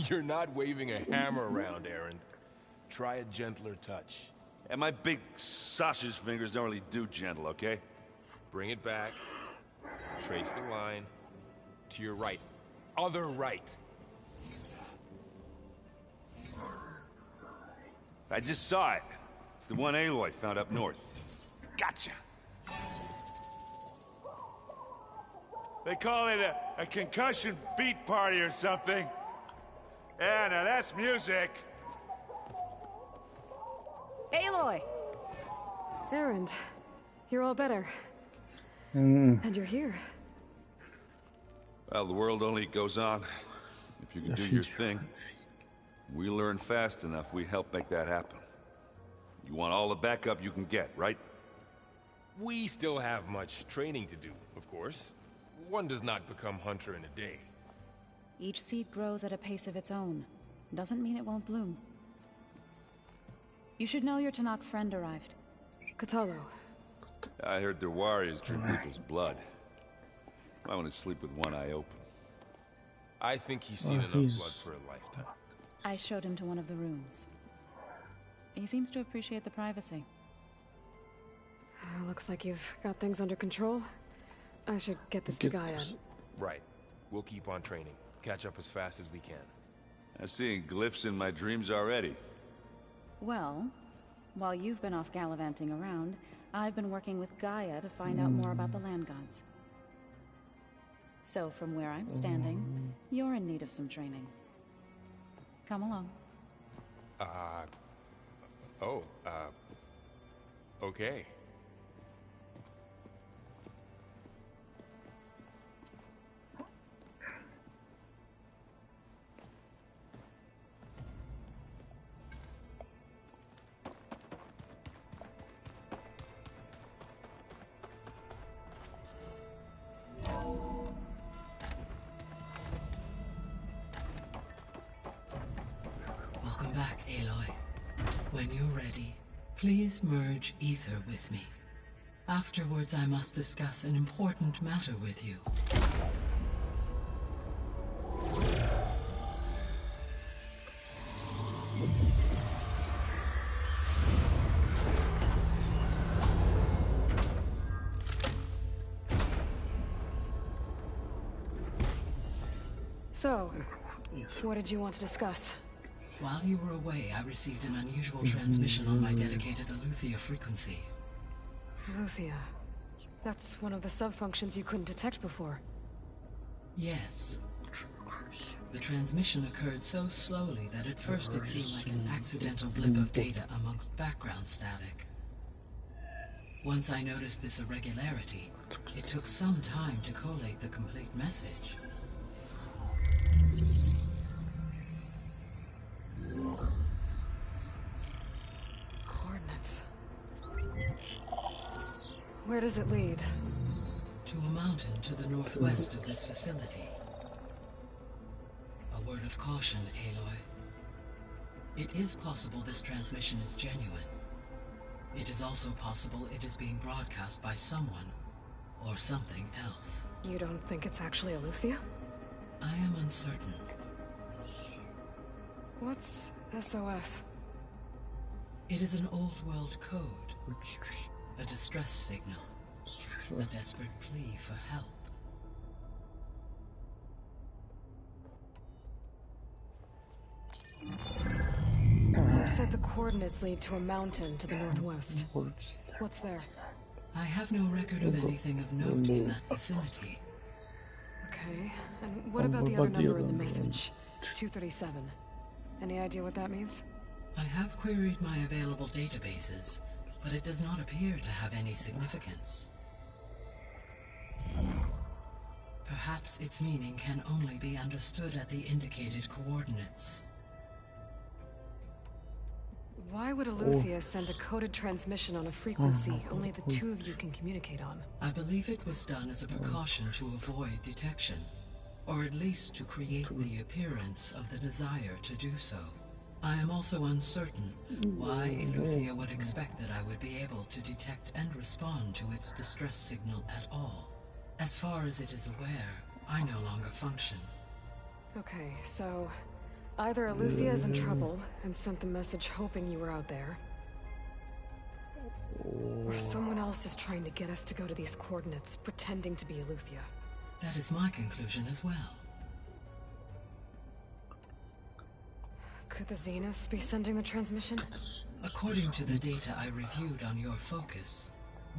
Speaker 21: You're not waving a hammer around, Aaron. Try a gentler touch.
Speaker 19: And my big sausage fingers don't really do gentle, okay?
Speaker 21: Bring it back. Trace the line. To your right. Other right.
Speaker 19: I just saw it. It's the one Aloy found up north. Gotcha! They call it a concussion beat party or something. Yeah, now that's music.
Speaker 17: Aloy!
Speaker 1: Erend, you're all better. And you're here.
Speaker 19: Well, the world only goes on. If you can do your thing. We learn fast enough, we help make that happen. You want all the backup you can get, right?
Speaker 21: We still have much training to do, of course. One does not become hunter in a day.
Speaker 22: Each seed grows at a pace of its own. Doesn't mean it won't bloom. You should know your Tanakh friend arrived.
Speaker 1: Katalo.
Speaker 19: I heard their warriors drink people's blood. I want to sleep with one eye open.
Speaker 21: I think he's seen enough blood for a lifetime.
Speaker 22: I showed him to one of the rooms. He seems to appreciate the privacy.
Speaker 1: Looks like you've got things under control. I should get this to Gaia.
Speaker 21: Right. We'll keep on training. Catch up as fast as we can.
Speaker 19: I'm seeing glyphs in my dreams already.
Speaker 22: Well, while you've been off gallivanting around, I've been working with Gaia to find out more about the land gods. So from where I'm standing, you're in need of some training. Come along.
Speaker 21: Okay.
Speaker 23: Welcome back, Aloy. When you're ready, please merge ether with me. Afterwards, I must discuss an important matter with you.
Speaker 1: So, what did you want to discuss?
Speaker 23: While you were away, I received an unusual transmission on my dedicated Aletheia frequency.
Speaker 1: Aletheia. That's one of the sub-functions you couldn't detect before.
Speaker 23: Yes. The transmission occurred so slowly that at first it seemed like an accidental blip of data amongst background static. Once I noticed this irregularity, it took some time to collate the complete message.
Speaker 1: Coordinates. Where does it lead?
Speaker 23: To a mountain to the northwest of this facility. A word of caution, Aloy. It is possible this transmission is genuine. It is also possible it is being broadcast by someone or something else.
Speaker 1: You don't think it's actually Aletheia?
Speaker 23: I am uncertain.
Speaker 1: What's SOS?
Speaker 23: It is an old-world code. A distress signal. A desperate plea for help.
Speaker 1: You said the coordinates lead to a mountain to the northwest. What's there?
Speaker 23: I have no record of anything of note in that vicinity.
Speaker 1: Okay, and what about the other number in the message? 237. Any idea what that means?
Speaker 23: I have queried my available databases, but it does not appear to have any significance. Perhaps its meaning can only be understood at the indicated coordinates.
Speaker 1: Why would Aletheia send a coded transmission on a frequency only the two of you can communicate on?
Speaker 23: I believe it was done as a precaution to avoid detection, or at least to create the appearance of the desire to do so. I am also uncertain why Aletheia would expect that I would be able to detect and respond to its distress signal at all. As far as it is aware, I no longer function.
Speaker 1: Okay, so either Aletheia is in trouble and sent the message hoping you were out there, or someone else is trying to get us to go to these coordinates, pretending to be Aletheia.
Speaker 23: That is my conclusion as well.
Speaker 1: Could the Zeniths be sending the transmission?
Speaker 23: According to the data I reviewed on your focus,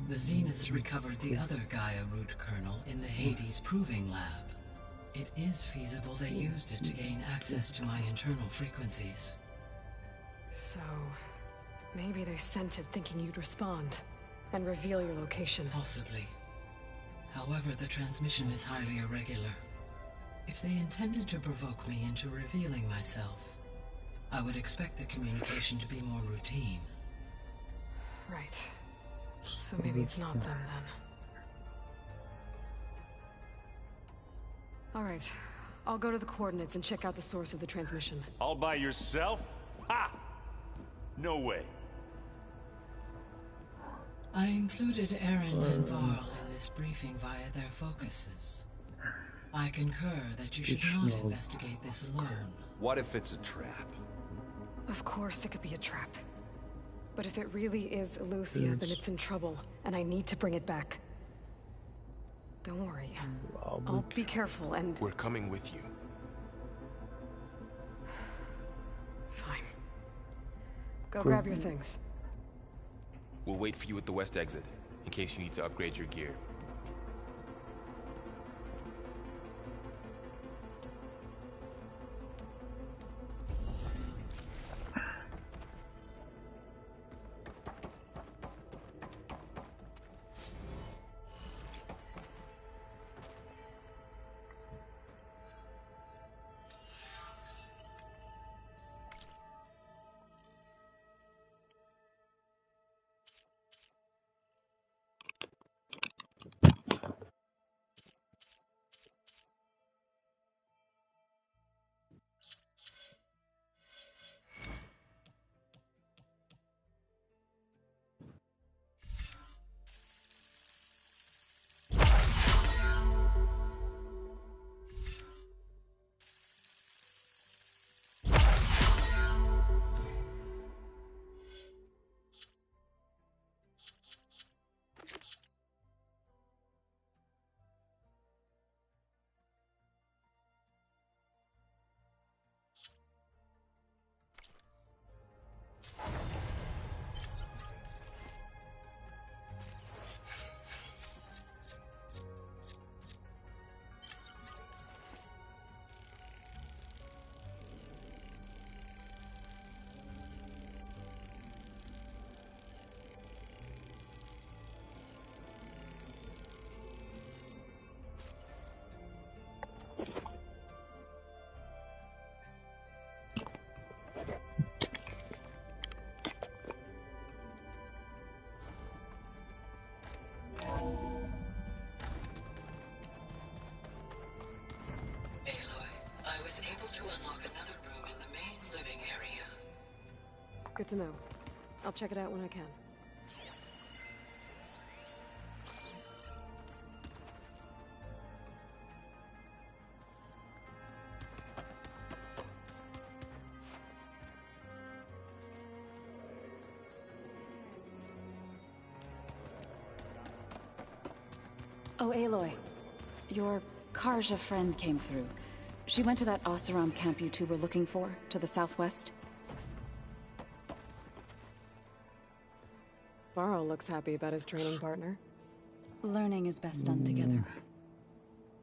Speaker 23: the Zeniths recovered the other Gaia root kernel in the Hades Proving Lab. It is feasible they used it to gain access to my internal frequencies.
Speaker 1: So, maybe they sent it thinking you'd respond and reveal your location.
Speaker 23: Possibly. However, the transmission is highly irregular. If they intended to provoke me into revealing myself, I would expect the communication to be more routine.
Speaker 1: Right. So maybe it's not them then. All right. I'll go to the coordinates and check out the source of the transmission.
Speaker 2: All by yourself? Ha! No way.
Speaker 23: I included Erin and Varl in this briefing via their focuses. I concur that you should not investigate this alone.
Speaker 19: What if it's a trap?
Speaker 1: Of course it could be a trap. But if it really is Aletheia, then it's in trouble, and I need to bring it back. Don't worry. I'll be careful and...
Speaker 21: We're coming with you.
Speaker 1: Fine. Go grab your things.
Speaker 21: We'll wait for you at the west exit, in case you need to upgrade your gear.
Speaker 1: Good to know. I'll check it out when I can.
Speaker 22: Oh, Aloy. Your Karja friend came through. She went to that Oseram camp you two were looking for, to the southwest.
Speaker 1: Varl looks happy about his training partner.
Speaker 22: Learning is best done together.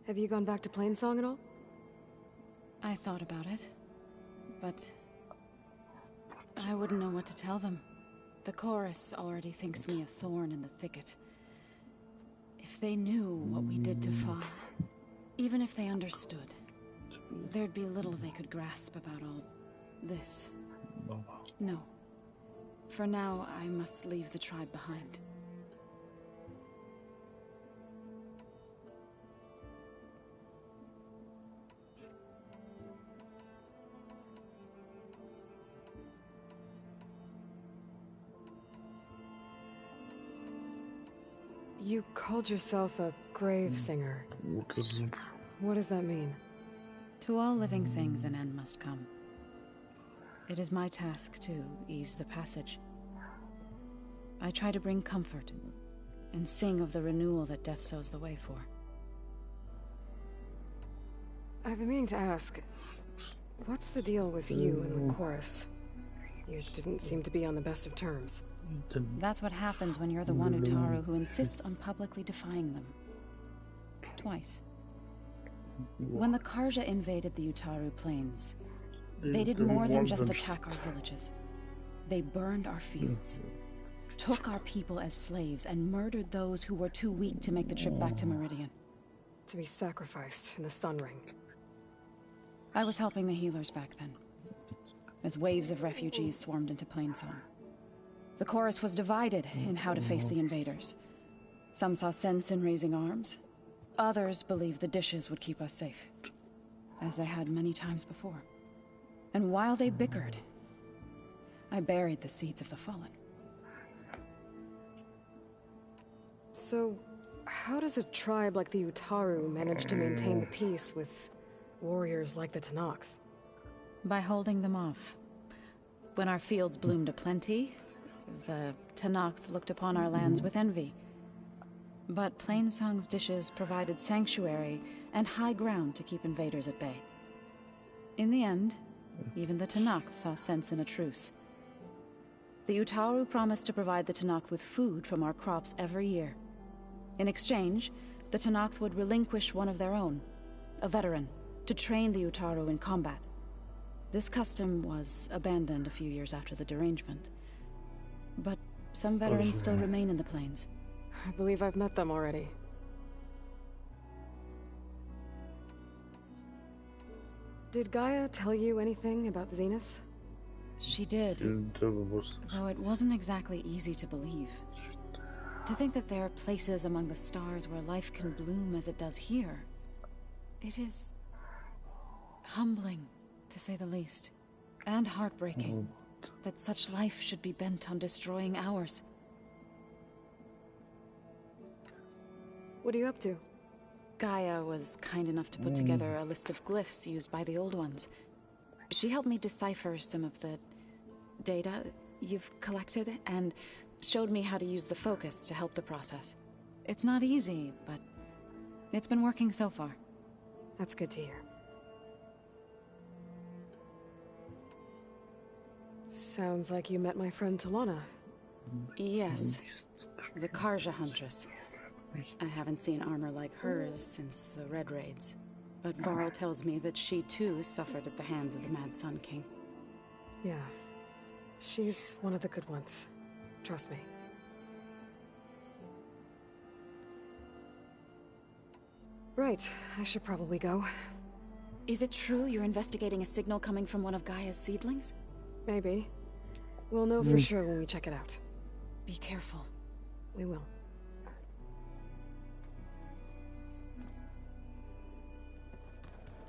Speaker 1: Have you gone back to Plainsong at all?
Speaker 22: I thought about it, but I wouldn't know what to tell them. The chorus already thinks me a thorn in the thicket. If they knew what we did to Fa, even if they understood, there'd be little they could grasp about all this. No. For now, I must leave the tribe behind.
Speaker 1: You called yourself a grave singer. What does that mean?
Speaker 22: To all living things an end must come. It is my task to ease the passage. I try to bring comfort and sing of the renewal that death sows the way for.
Speaker 1: I've been meaning to ask, what's the deal with you and the chorus? You didn't seem to be on the best of terms.
Speaker 22: That's what happens when you're the one Utaru who insists on publicly defying them. Twice. When the Karja invaded the Utaru plains, they did more than just attack our villages. They burned our fields, took our people as slaves, and murdered those who were too weak to make the trip back to Meridian.
Speaker 1: To be sacrificed in the Sun Ring.
Speaker 22: I was helping the healers back then, as waves of refugees swarmed into Plainsong. The chorus was divided in how to face the invaders. Some saw sense in raising arms. Others believed the dishes would keep us safe, as they had many times before. And while they bickered, I buried the seeds of the fallen.
Speaker 1: So, how does a tribe like the Utaru manage to maintain the peace with warriors like the Tenakth?
Speaker 22: By holding them off. When our fields bloomed aplenty, the Tenakth looked upon our lands with envy. But Plainsong's dishes provided sanctuary and high ground to keep invaders at bay. In the end, even the Tenakth saw sense in a truce. The Utaru promised to provide the Tenakth with food from our crops every year. In exchange, the Tenakth would relinquish one of their own, a veteran, to train the Utaru in combat. This custom was abandoned a few years after the derangement. But some veterans still remain in the plains.
Speaker 1: I believe I've met them already. Did Gaia tell you anything about the Zeniths?
Speaker 22: She did, though it wasn't exactly easy to believe. To think that there are places among the stars where life can bloom as it does here, it is humbling, to say the least, and heartbreaking that such life should be bent on destroying ours.
Speaker 1: What are you up to?
Speaker 22: Gaia was kind enough to put together a list of glyphs used by the Old Ones. She helped me decipher some of the data you've collected, and showed me how to use the focus to help the process. It's not easy, but it's been working so far.
Speaker 1: That's good to hear. Sounds like you met my friend Talana.
Speaker 22: Yes, the Karja Huntress. I haven't seen armor like hers since the Red Raids, but Varl tells me that she too suffered at the hands of the Mad Sun King.
Speaker 1: Yeah, she's one of the good ones. Trust me. Right, I should probably go.
Speaker 22: Is it true you're investigating a signal coming from one of Gaia's seedlings?
Speaker 1: Maybe. We'll know for sure when we check it out.
Speaker 22: Be careful.
Speaker 1: We will.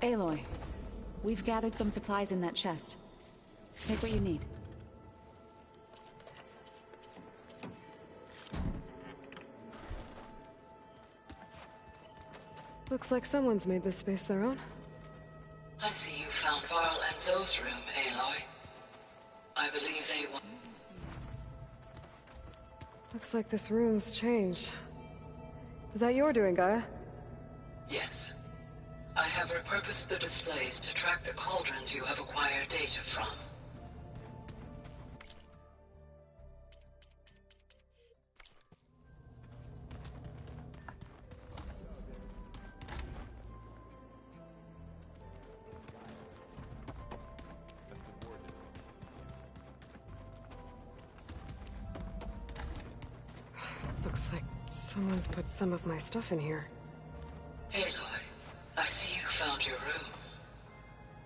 Speaker 22: Aloy, we've gathered some supplies in that chest. Take what you need.
Speaker 1: Looks like someone's made this space their own.
Speaker 23: I see you found Varl and Zoe's room, Aloy. I believe they want...
Speaker 1: Looks like this room's changed. Is that your doing, Gaia?
Speaker 23: Yes. I have repurposed the displays to track the cauldrons you have acquired data from.
Speaker 1: Looks like someone's put some of my stuff in here.
Speaker 23: Aloy, I see you found your room.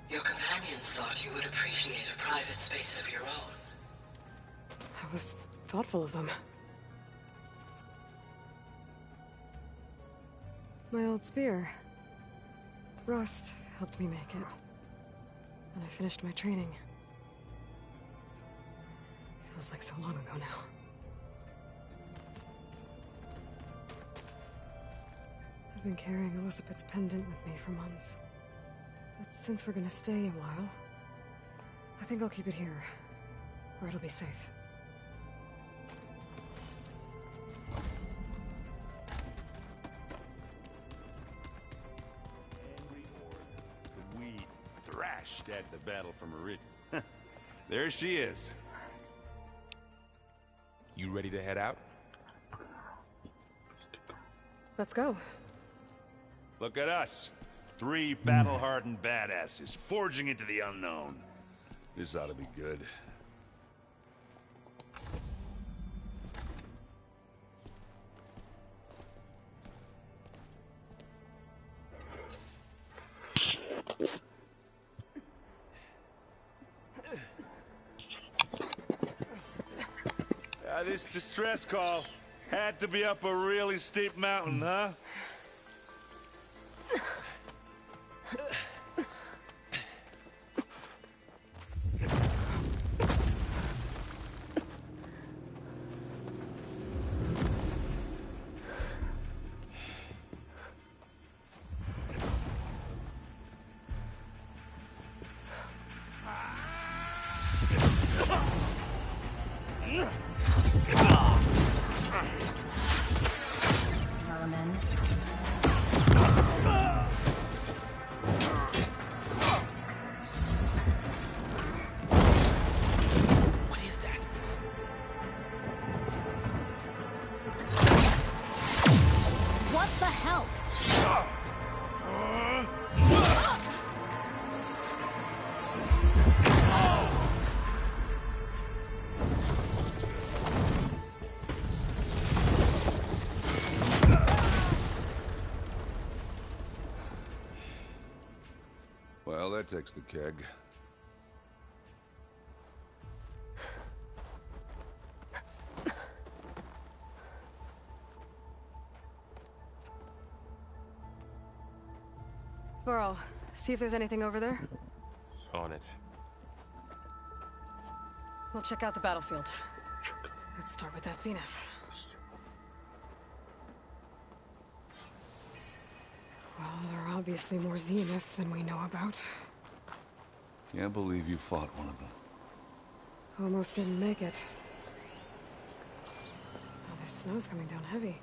Speaker 23: Your companions thought you would appreciate a private space of your own.
Speaker 1: That was thoughtful of them. My old spear. Rust helped me make it. When I finished my training. Feels like so long ago now. I've been carrying Elizabeth's pendant with me for months. But since we're gonna stay a while, I think I'll keep it here, where it'll be safe.
Speaker 19: We thrashed at the battle for Meridian. There she is.
Speaker 21: You ready to head out?
Speaker 1: Let's go.
Speaker 19: Look at us. 3 battle-hardened badasses forging into the unknown. This ought to be good. This distress call had to be up a really steep mountain, huh? Well, that takes the keg.
Speaker 1: Burrow, see if there's anything over there.
Speaker 21: On it.
Speaker 1: We'll check out the battlefield. Let's start with that zenith. Well, there are obviously more zeniths than we know about.
Speaker 19: Can't believe you fought one of them.
Speaker 1: Almost didn't make it. Oh, this snow's coming down heavy.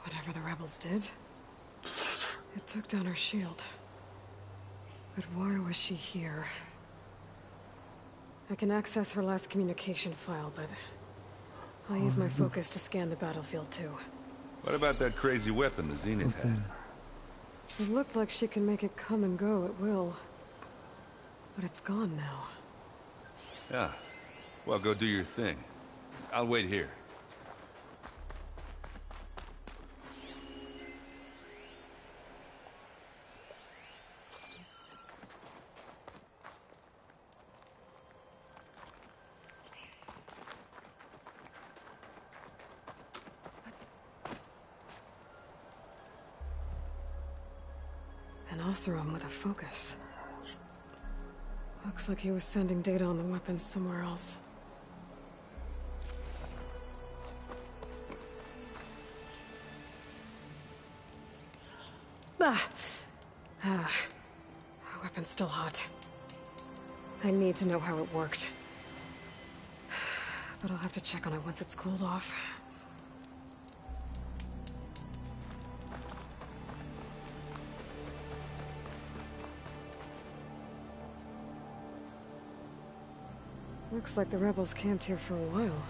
Speaker 1: Whatever the rebels did, it took down her shield. But why was she here? I can access her last communication file, but I'll use my focus to scan the battlefield too.
Speaker 19: What about that crazy weapon the Zenith had?
Speaker 1: It looked like she can make it come and go at will. But it's gone now.
Speaker 19: Yeah. Well, go do your thing. I'll wait here.
Speaker 1: An Oseram with a focus. Looks like he was sending data on the weapons somewhere else. The weapon's still hot. I need to know how it worked. But I'll have to check on it once it's cooled off. Looks like the rebels camped here for a while.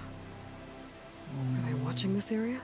Speaker 1: Are they watching this area?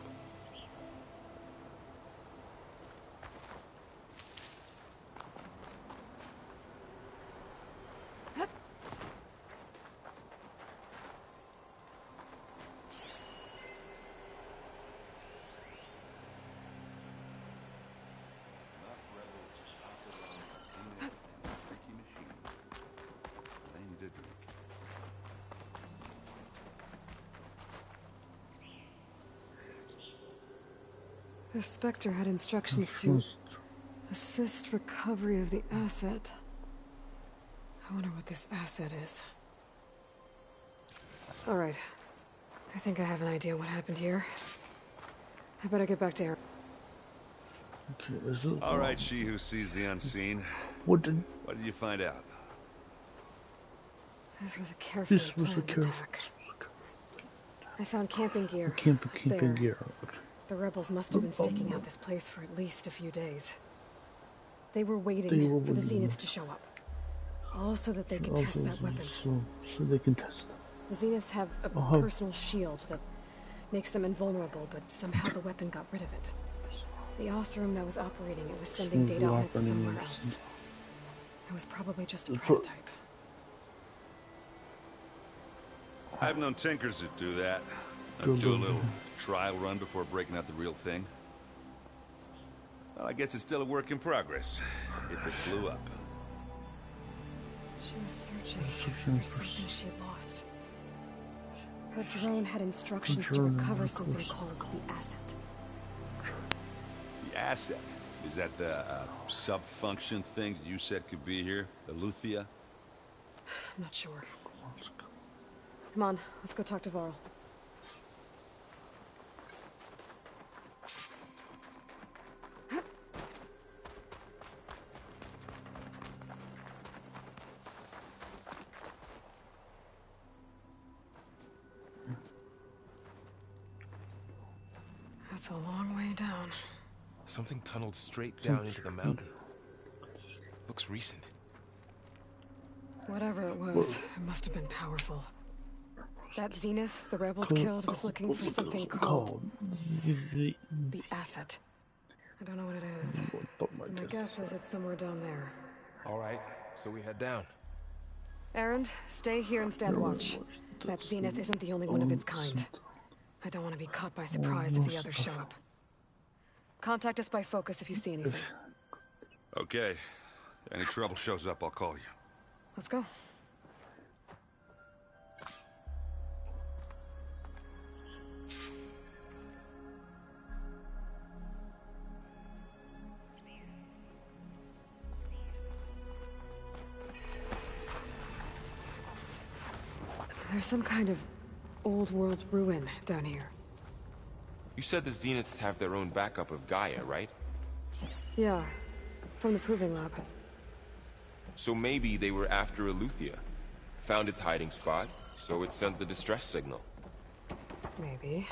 Speaker 1: The Spectre had instructions to assist recovery of the asset. I wonder what this asset is. All right. I think I have an idea what happened here. I better get back to her.
Speaker 3: Okay, this is
Speaker 19: All right, she who sees the unseen.
Speaker 3: What did
Speaker 19: you find out?
Speaker 1: This was a carefully
Speaker 3: This was a
Speaker 1: planned
Speaker 3: careful
Speaker 1: attack. I found camping gear.
Speaker 3: camping
Speaker 1: there.
Speaker 3: gear. Okay.
Speaker 1: The rebels must have been staking out this place for at least a few days. They were waiting for the Zeniths to show up. All so that they could test that weapon.
Speaker 3: So they can test them.
Speaker 1: The Zeniths have a personal shield that makes them invulnerable, but somehow the weapon got rid of it. The Osram that was operating it was sending data on it somewhere else. It was probably just a prototype.
Speaker 19: I've known tinkers that do that. I'd do a little trial run before breaking out the real thing. Well, I guess it's still a work in progress, if it blew up.
Speaker 1: She was searching for something she had lost. Her drone had instructions to recover something called the asset.
Speaker 19: The asset? Is that the sub-function thing that you said could be here? The Luthia?
Speaker 1: I'm not sure. Come on, let's go talk to Varl. That's a long way down.
Speaker 21: Something tunneled straight down into the mountain. Looks recent.
Speaker 1: Whatever it was, it must have been powerful. That Zenith the rebels killed was looking for something called the asset. I don't know what it is. My guess is it's somewhere down there.
Speaker 21: All right, so we head down.
Speaker 1: Erend, stay here and stand watch. That Zenith isn't the only one of its kind. I don't want to be caught by surprise if the others show up. Contact us by focus if you see anything.
Speaker 19: Okay. Any trouble shows up, I'll call you.
Speaker 1: Let's go. There's some kind of old world ruin down here.
Speaker 21: You said the Zeniths have their own backup of Gaia, right?
Speaker 1: Yeah, from the proving lab.
Speaker 21: So maybe they were after Eleuthia. Found its hiding spot, so it sent the distress signal.
Speaker 1: Maybe.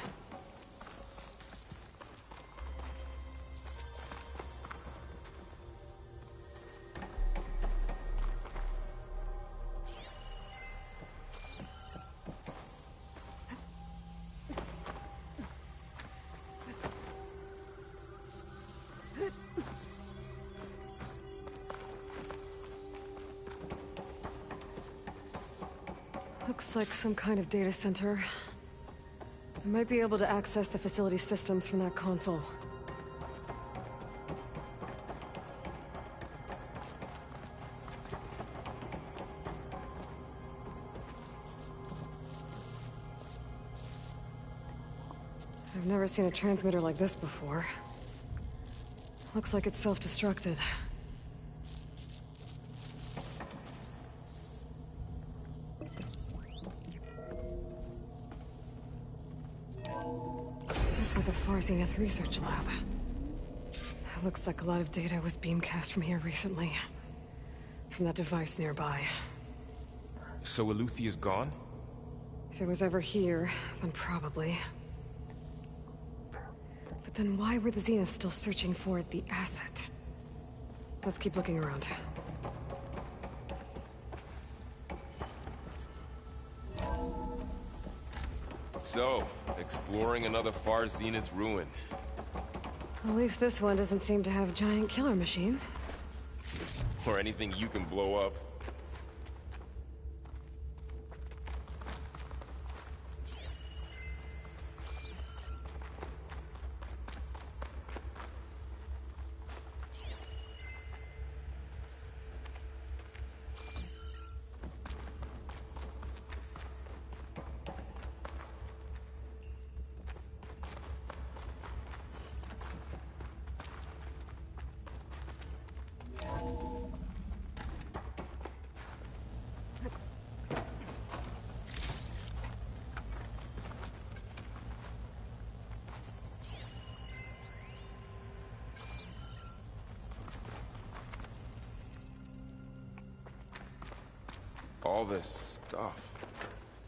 Speaker 1: Looks like some kind of data center. I might be able to access the facility systems from that console. I've never seen a transmitter like this before. Looks like it's self-destructed. This was a Far Zenith research lab. It looks like a lot of data was beamcast from here recently. From that device nearby.
Speaker 21: So Eleuthia's gone?
Speaker 1: If it was ever here, then probably. But then why were the Zeniths still searching for the asset? Let's keep looking around.
Speaker 21: So, exploring another Far Zenith ruin.
Speaker 1: At least this one doesn't seem to have giant killer machines.
Speaker 21: Or anything you can blow up. all this stuff.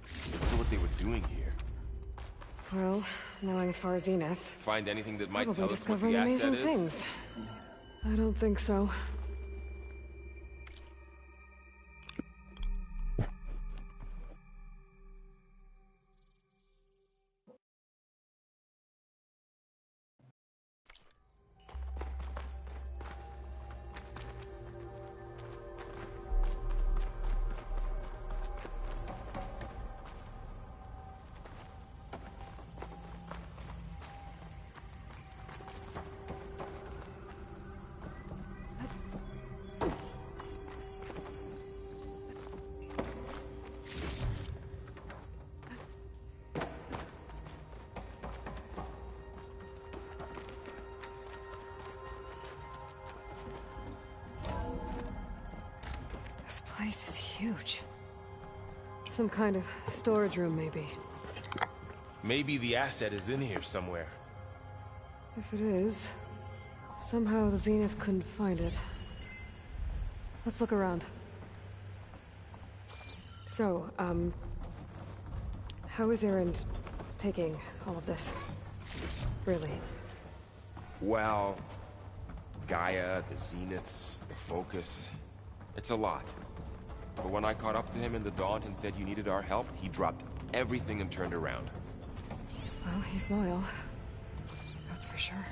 Speaker 21: I wonder what they were doing here.
Speaker 1: Well, knowing Far Zenith,
Speaker 21: Find anything that might
Speaker 1: probably
Speaker 21: tell us what
Speaker 1: discovering
Speaker 21: the
Speaker 1: amazing
Speaker 21: asset is?
Speaker 1: things. I don't think so. This place is huge. Some kind of storage room, maybe.
Speaker 21: Maybe the asset is in here somewhere.
Speaker 1: If it is, somehow the Zenith couldn't find it. Let's look around. So, how is Erend taking all of this? Really?
Speaker 21: Well, Gaia, the Zeniths, the Focus. It's a lot. But when I caught up to him in the Daunt and said you needed our help, he dropped everything and turned around.
Speaker 1: Well, he's loyal. That's for sure.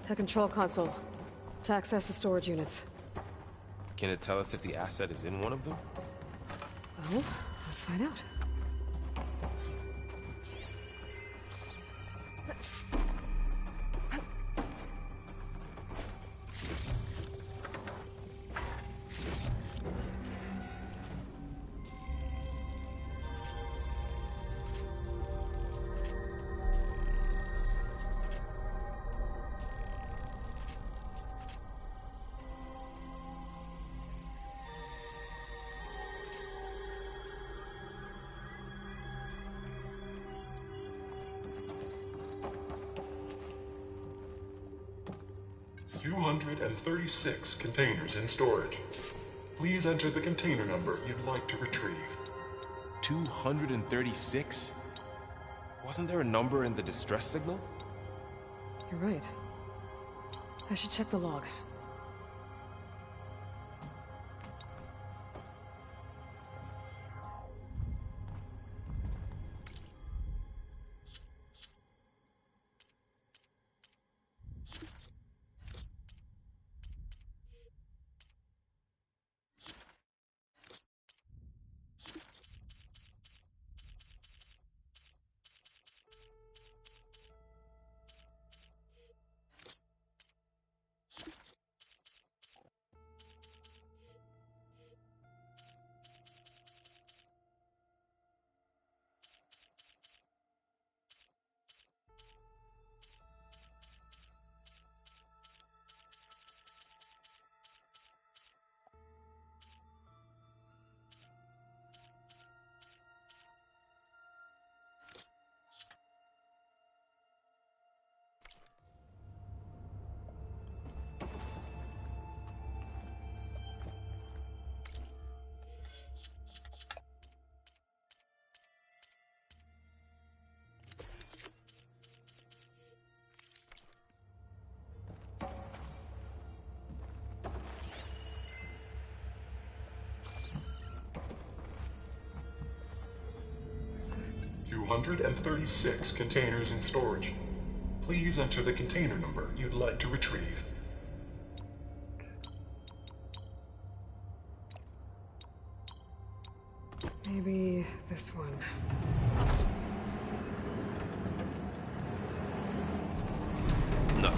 Speaker 1: A control console. To access the storage units.
Speaker 21: Can it tell us if the asset is in one of them?
Speaker 1: Well, let's find out.
Speaker 6: "236 containers in storage. Please enter the container number you'd like to retrieve."
Speaker 21: 236? Wasn't there a number in the distress signal?
Speaker 1: You're right. I should check the log.
Speaker 6: 236 containers in storage. Please enter the container number you'd like to retrieve.
Speaker 1: Maybe this one.
Speaker 19: No.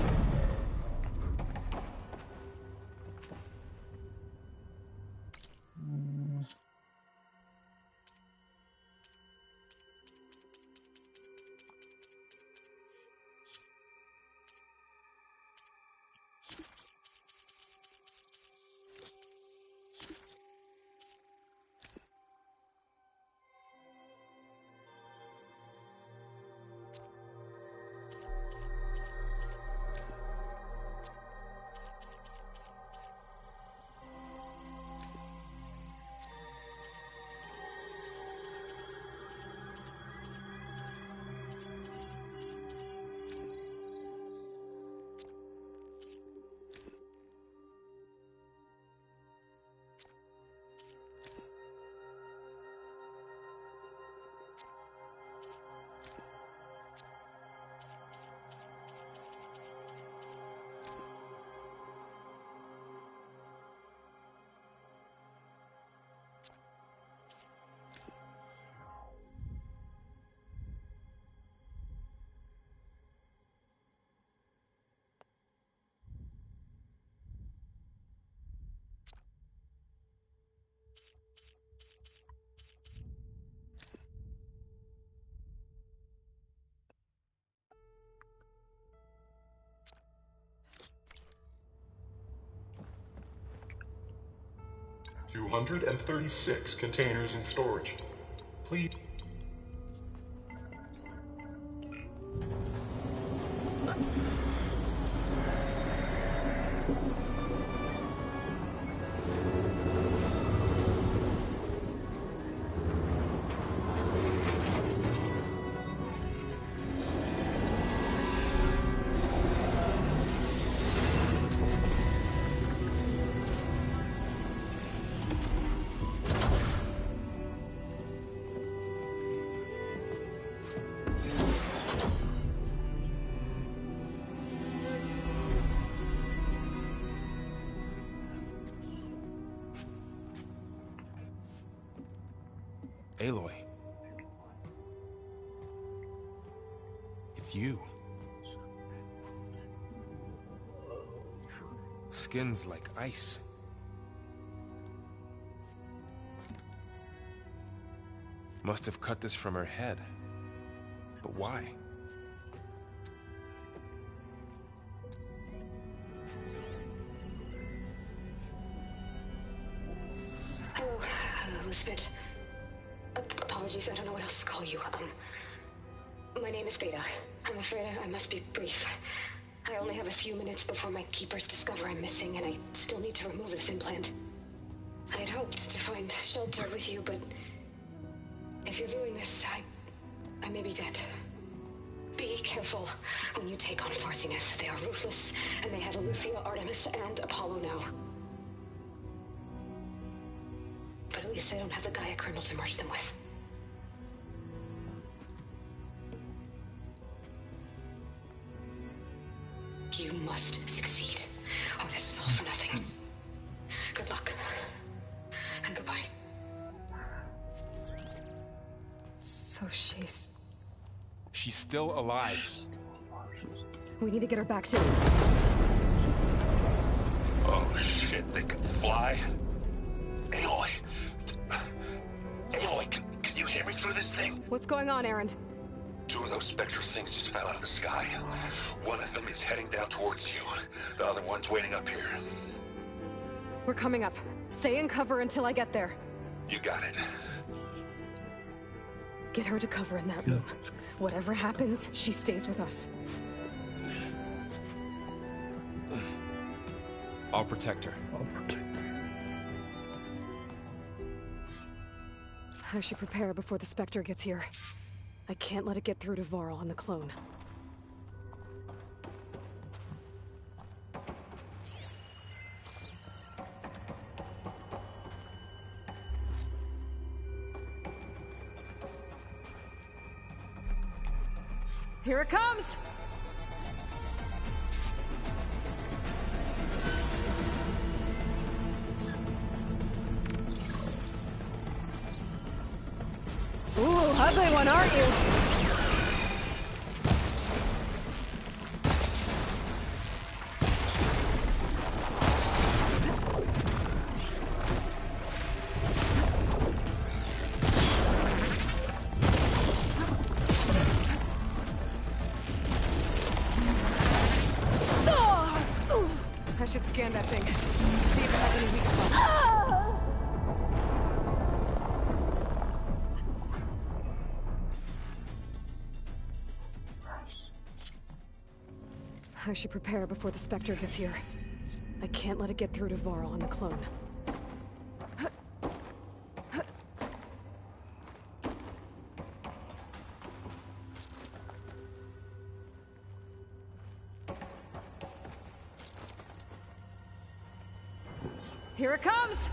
Speaker 6: 236 containers in storage. Please.
Speaker 21: Aloy. It's you. Skin's like ice. Must have cut this from her head. But why?
Speaker 16: Hello, Elizabeth. Apologies, I don't know what else to call you. My name is Beta. I'm afraid I must be brief. I only have a few minutes before my keepers discover I'm missing, and I still need to remove this implant. I had hoped to find shelter with you, but if you're viewing this, I may be dead. Be careful when you take on Farsineth. They are ruthless, and they have Aletheia, Artemis, and Apollo now. But at least I don't have the Gaia kernel to merge them with. You must succeed, or this was all for nothing. Good luck. And goodbye.
Speaker 1: So she's
Speaker 21: still alive.
Speaker 1: We need to get her back to...
Speaker 8: Oh shit, they can fly? Aloy! Aloy, can you hear me through this thing?
Speaker 1: What's going on, Erend?
Speaker 8: Two of those spectral things just fell out of the sky. One of them is heading down towards you. The other one's waiting up here.
Speaker 1: We're coming up. Stay in cover until I get there.
Speaker 8: You got it.
Speaker 1: Get her to cover in that room. Whatever happens, she stays with us.
Speaker 21: I'll protect her.
Speaker 1: I should prepare before the Spectre gets here. I can't let it get through to Varl and the clone. Here it comes! Ooh, ugly one, aren't you? I should scan that thing. See if it has any weak spots. I should prepare before the Spectre gets here. I can't let it get through to Varl and the clone. Here it comes!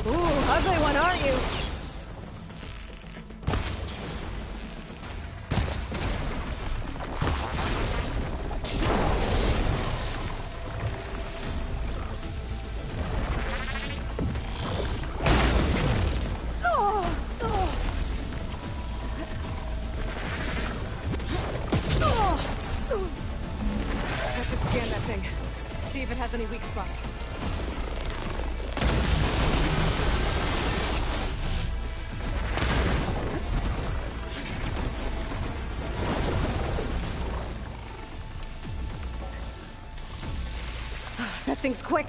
Speaker 1: Ooh, ugly one, aren't you? I should scan that thing. See if it has any weak spots. That thing's quick.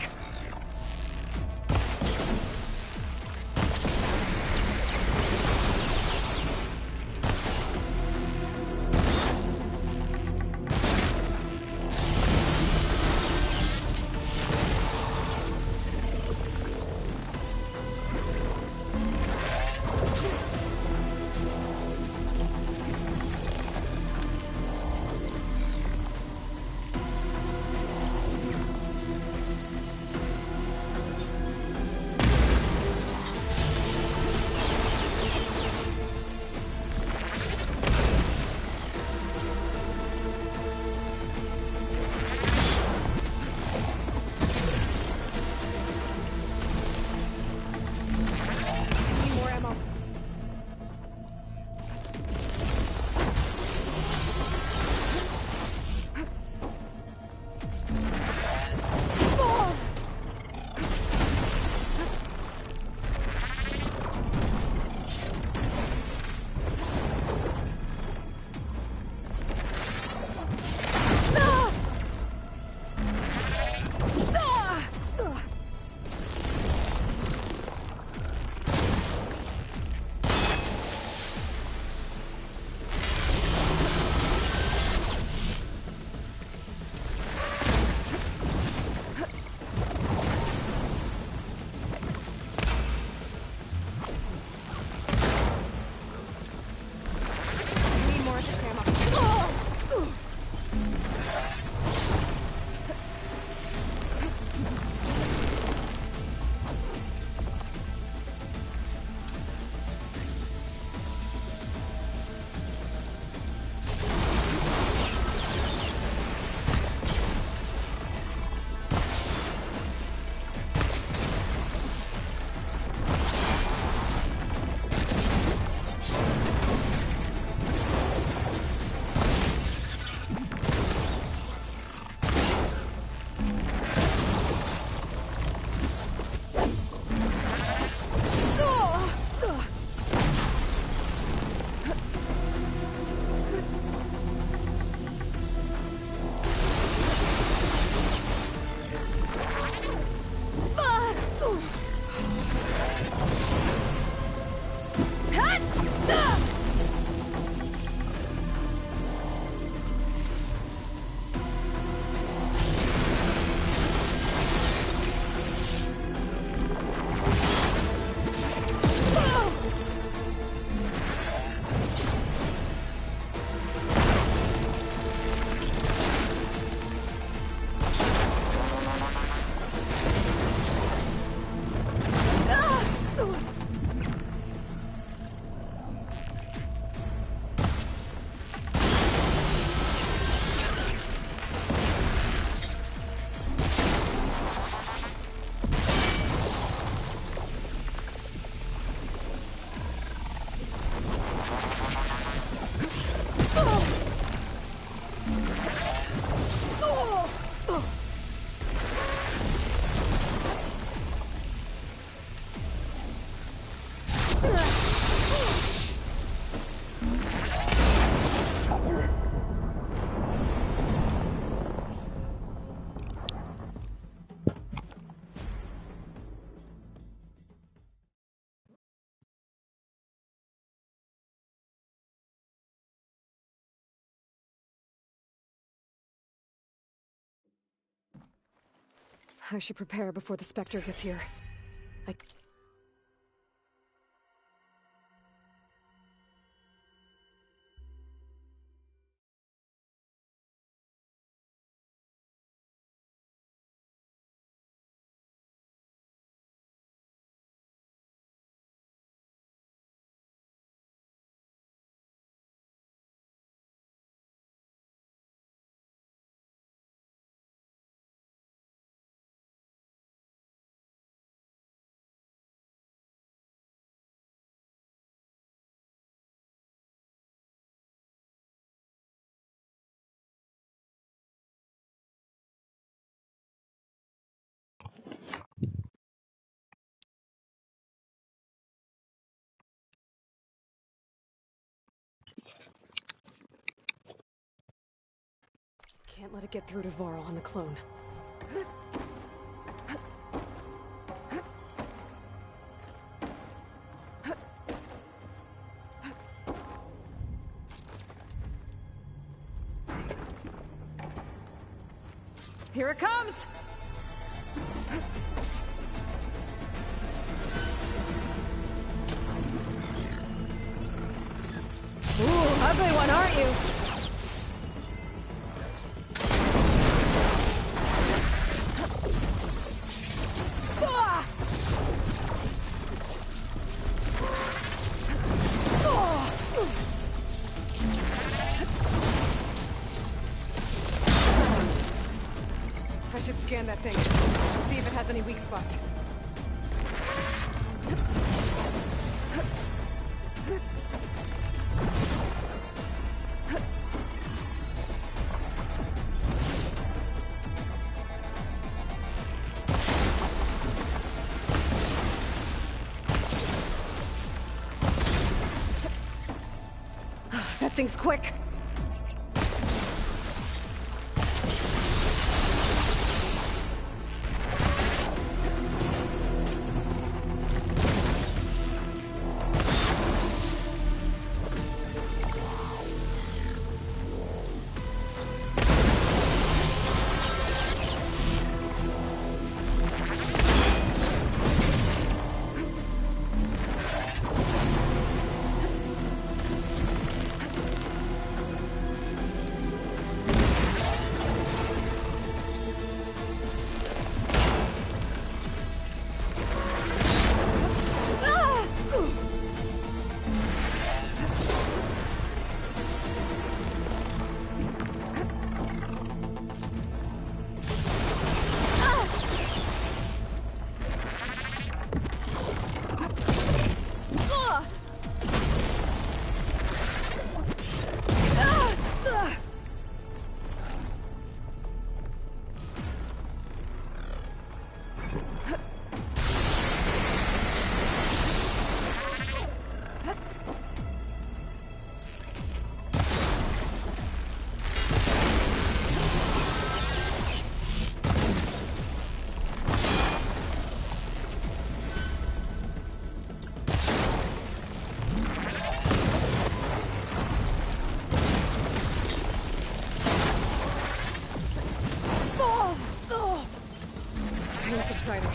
Speaker 1: I should prepare before the Spectre gets here. Can't let it get through to Varl on the clone. Here it comes! Ooh, ugly one, aren't you? I should scan that thing. See if it has any weak spots. That thing's quick. It's exciting.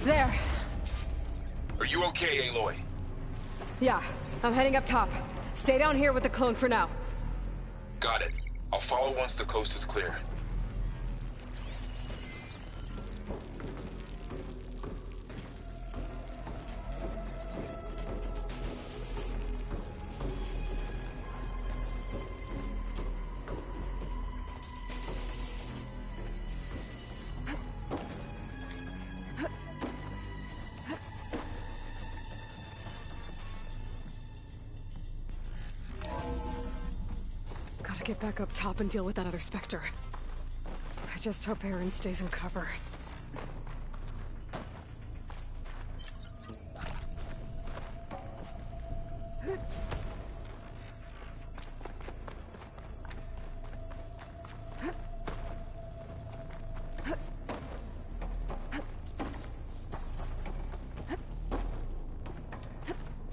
Speaker 1: There.
Speaker 8: Are you okay, Aloy?
Speaker 1: Yeah, I'm heading up top. Stay down here with the clone for now.
Speaker 8: Got it. I'll follow once the coast is clear.
Speaker 1: Get back up top and deal with that other Spectre. I just hope Aaron stays in cover.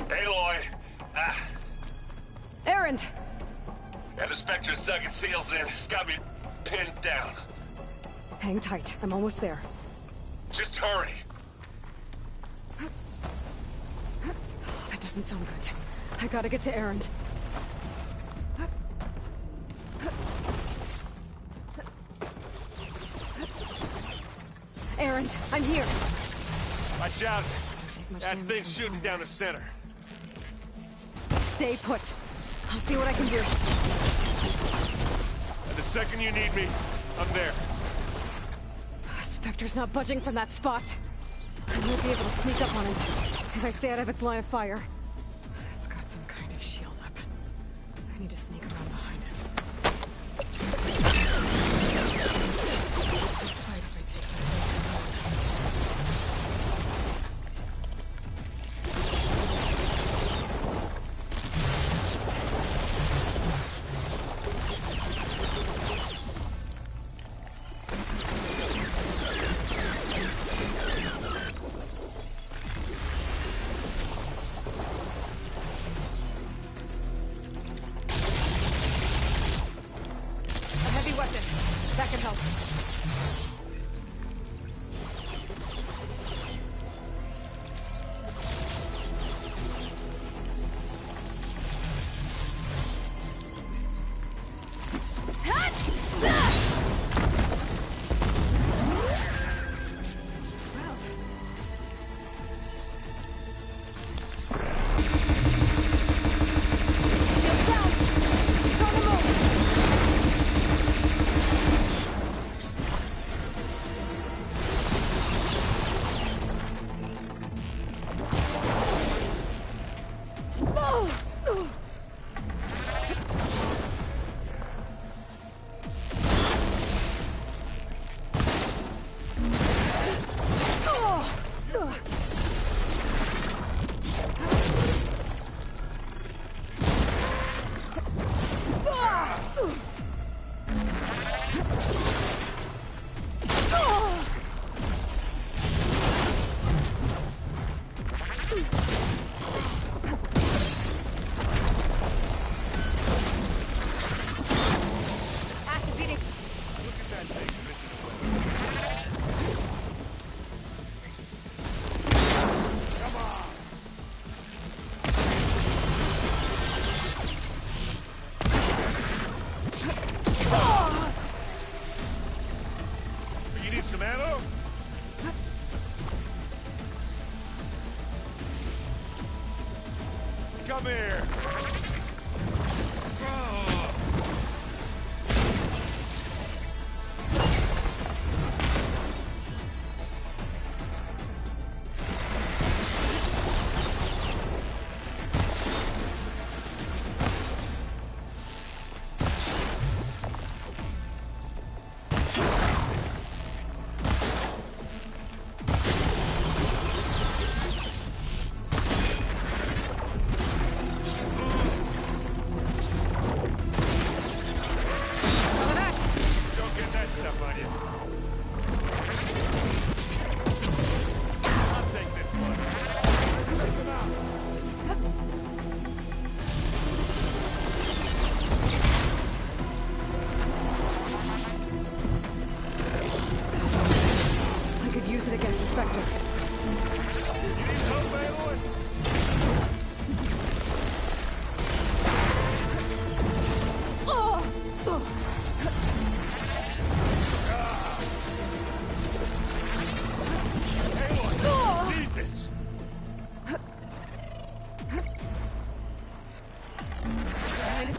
Speaker 8: Aloy!
Speaker 1: Aaron!
Speaker 8: Yeah, the Spectre's dug its heels in. It's got me pinned down.
Speaker 1: Hang tight. I'm almost there.
Speaker 8: Just hurry.
Speaker 1: Oh, that doesn't sound good. I gotta get to Aaron. Aaron, I'm here.
Speaker 2: Watch out. That thing's shooting down the center.
Speaker 1: Stay put. I'll see what I can do.
Speaker 2: And the second you need me, I'm there.
Speaker 1: Spectre's not budging from that spot. I won't be able to sneak up on it if I stay out of its line of fire. It's got some kind of shield up. I need to sneak around behind it. That can help.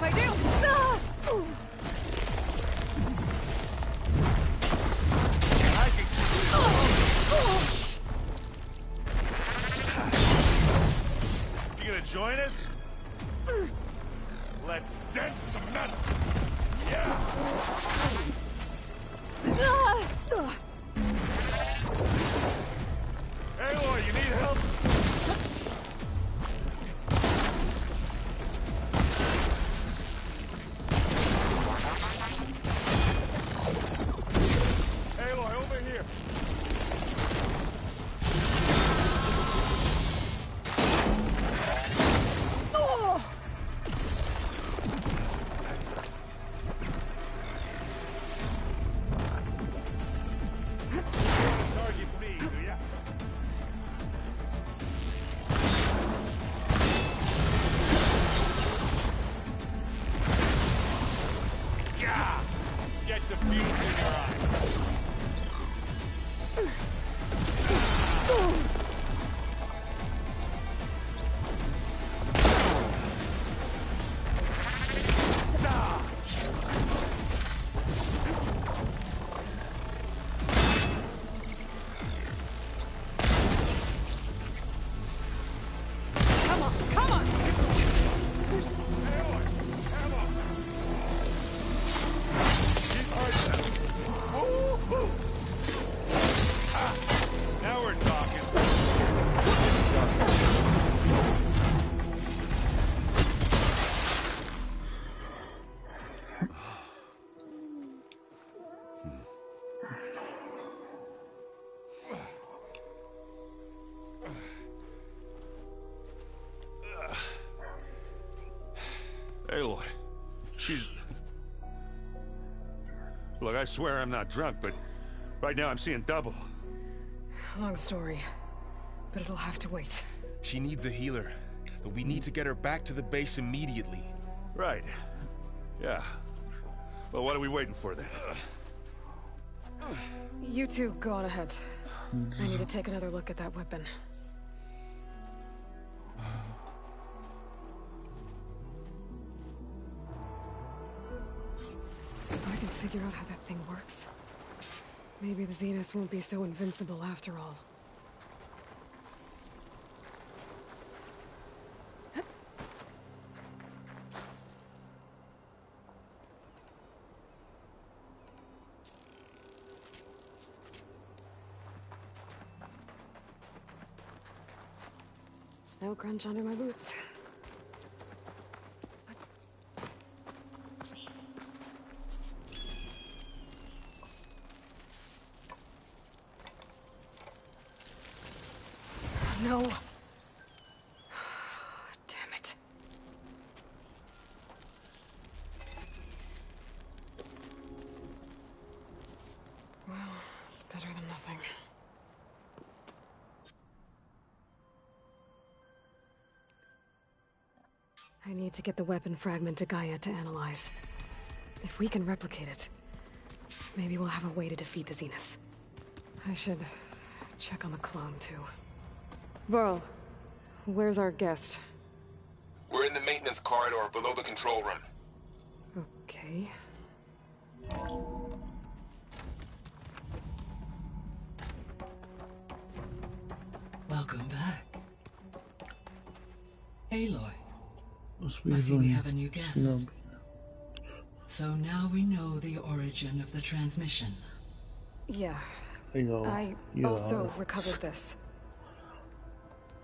Speaker 1: if I do!
Speaker 2: You gonna join us? Let's dent some metal. Yeah. Aloy, you need help? Aloy, over here. Aloy, she's... Look, I swear I'm not drunk, but right now I'm seeing double.
Speaker 1: Long story, but it'll have to wait.
Speaker 10: She needs a healer, but we need to get her back to the base immediately.
Speaker 2: Right. Yeah. Well, what are we waiting for then?
Speaker 1: You two go on ahead. I need to take another look at that weapon. If I can figure out how that thing works, maybe the Zeniths won't be so invincible after all. Snow crunch under my boots. No. Damn it. Well, it's better than nothing. I need to get the weapon fragment to Gaia to analyze. If we can replicate it, maybe we'll have a way to defeat the Zeniths. I should check on the clone, too. Varl, where's our guest?
Speaker 21: We're in the maintenance corridor below the control room.
Speaker 1: Okay.
Speaker 23: Welcome back. Aloy. I see we have a new guest. So now we know the origin of the transmission.
Speaker 1: Yeah. I also recovered this.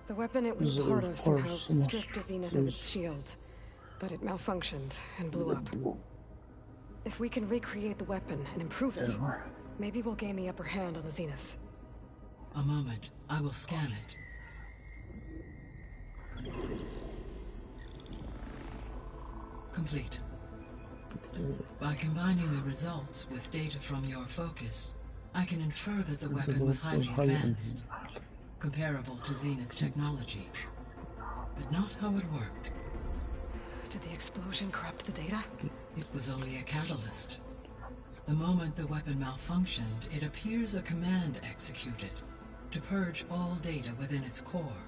Speaker 1: The weapon it was part of somehow stripped the Zenith of its shield, but it malfunctioned and blew up. If we can recreate the weapon and improve it, maybe we'll gain the upper hand on the Zeniths.
Speaker 23: A moment, I will scan it. Complete. By combining the results with data from your focus, I can infer that the weapon was highly advanced, comparable to Zenith technology, but not how it worked.
Speaker 1: Did the explosion corrupt the data?
Speaker 23: It was only a catalyst. The moment the weapon malfunctioned, it appears a command executed to purge all data within its core,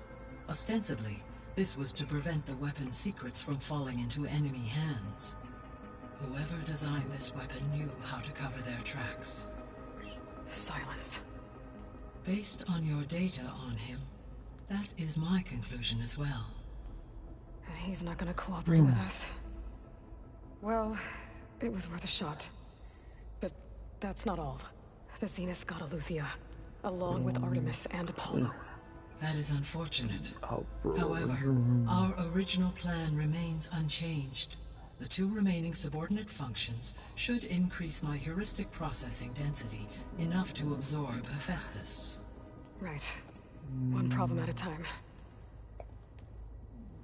Speaker 23: ostensibly This was to prevent the weapon's secrets from falling into enemy hands. Whoever designed this weapon knew how to cover their tracks.
Speaker 1: Silence.
Speaker 23: Based on your data on him, that is my conclusion as well.
Speaker 1: And he's not gonna cooperate with us. Well, it was worth a shot. But that's not all. The Zeniths got Aletheia, along with Artemis and Apollo.
Speaker 23: That is unfortunate. However, our original plan remains unchanged. The 2 remaining subordinate functions should increase my heuristic processing density enough to absorb Hephaestus.
Speaker 1: Right. One problem at a time.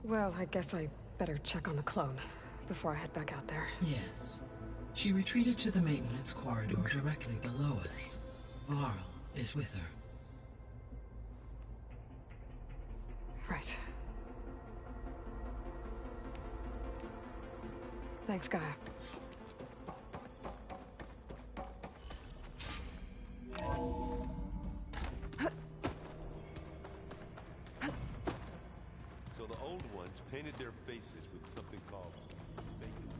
Speaker 1: Well, I guess I better check on the clone before I head back out there.
Speaker 23: Yes. She retreated to the maintenance corridor directly below us. Varl is with her.
Speaker 1: Right. Thanks, Gaia.
Speaker 9: So the old ones painted their faces with something called bacon.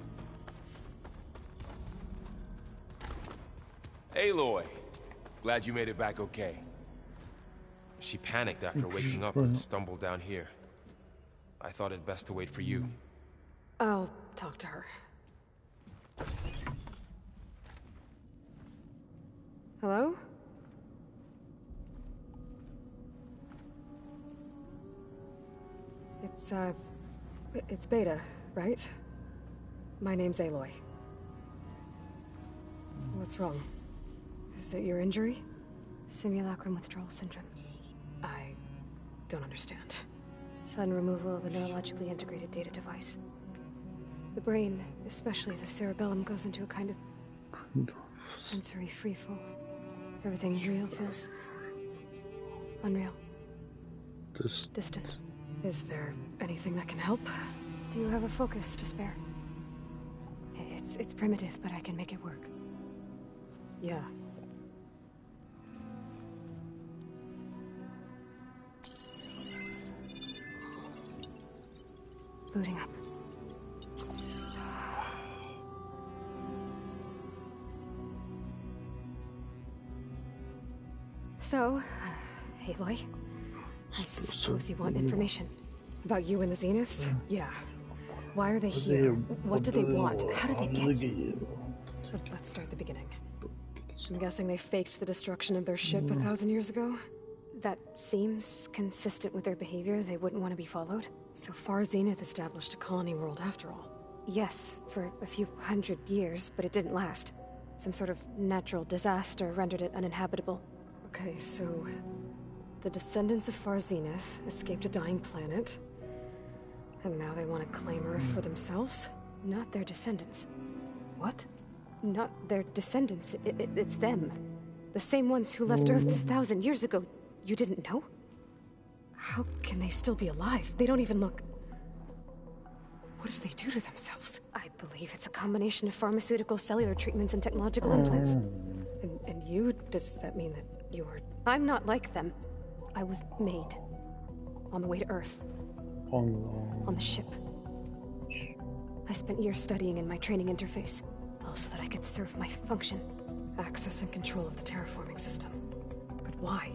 Speaker 21: Aloy! Glad you made it back okay. She panicked after waking up and stumbled down here. I thought it best to wait for you.
Speaker 1: I'll talk to her. Hello? It's Beta, right? My name's Aloy. What's wrong? Is it your injury?
Speaker 17: Simulacrum withdrawal syndrome.
Speaker 1: I don't understand.
Speaker 17: Sudden removal of a neurologically integrated data device. The brain, especially the cerebellum, goes into a kind of sensory freefall. Everything real feels unreal. Distant.
Speaker 1: Is there anything that can help?
Speaker 17: Do you have a focus to spare? It's primitive, but I can make it work.
Speaker 1: Yeah.
Speaker 17: Booting up. So, Aloy, I suppose you want information.
Speaker 1: About you and the Zeniths? Yeah. Why are they here? What do they want? How did they get here? Let's start at the beginning. I'm guessing they faked the destruction of their ship 1,000 years ago?
Speaker 17: That seems consistent with their behavior. They wouldn't want to be followed.
Speaker 1: So far, Zenith established a colony world after all.
Speaker 17: Yes, for a few hundred years, but it didn't last. Some sort of natural disaster rendered it uninhabitable.
Speaker 1: Okay, so the descendants of Far Zenith escaped a dying planet, and now they want to claim Earth for themselves?
Speaker 17: Not their descendants.
Speaker 1: What?
Speaker 17: Not their descendants. It's them. The same ones who left Earth 1,000 years ago. You didn't know?
Speaker 1: How can they still be alive? They don't even look... What did they do to themselves?
Speaker 17: I believe it's a combination of pharmaceutical, cellular treatments, and technological implants.
Speaker 1: And you? Does that mean that you're...
Speaker 17: I'm not like them. I was made. On the way to Earth. On the ship. I spent years studying in my training interface, all so that I could serve my function.
Speaker 1: Access and control of the terraforming system. But why?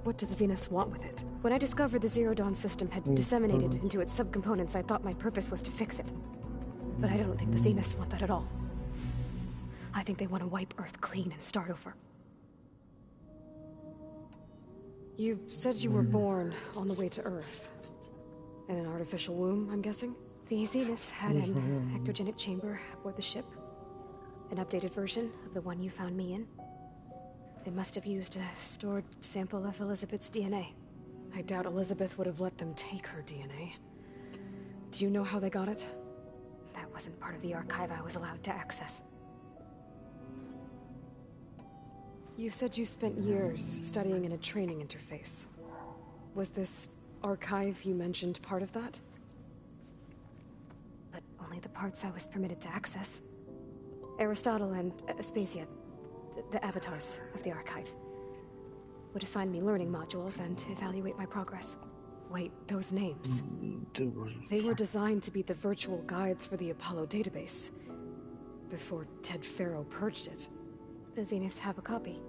Speaker 1: What do the Zeniths want with it?
Speaker 17: When I discovered the Zero Dawn system had disseminated into its subcomponents, I thought my purpose was to fix it. But I don't think the Zeniths want that at all. I think they want to wipe Earth clean and start over.
Speaker 1: You said you were born on the way to Earth. In an artificial womb, I'm guessing?
Speaker 17: The Zeniths had an ectogenic chamber aboard the ship. An updated version of the one you found me in. They must have used a stored sample of Elizabeth's DNA.
Speaker 1: I doubt Elizabeth would have let them take her DNA. Do you know how they got it?
Speaker 17: That wasn't part of the archive I was allowed to access.
Speaker 1: You said you spent years studying in a training interface. Was this archive you mentioned part of that?
Speaker 17: But only the parts I was permitted to access. Aristotle and Aspasia, the avatars of the archive, would assign me learning modules and evaluate my progress.
Speaker 1: Wait, those names. They were designed to be the virtual guides for the Apollo database. Before Ted Faro purged it.
Speaker 17: The Zeniths have a copy.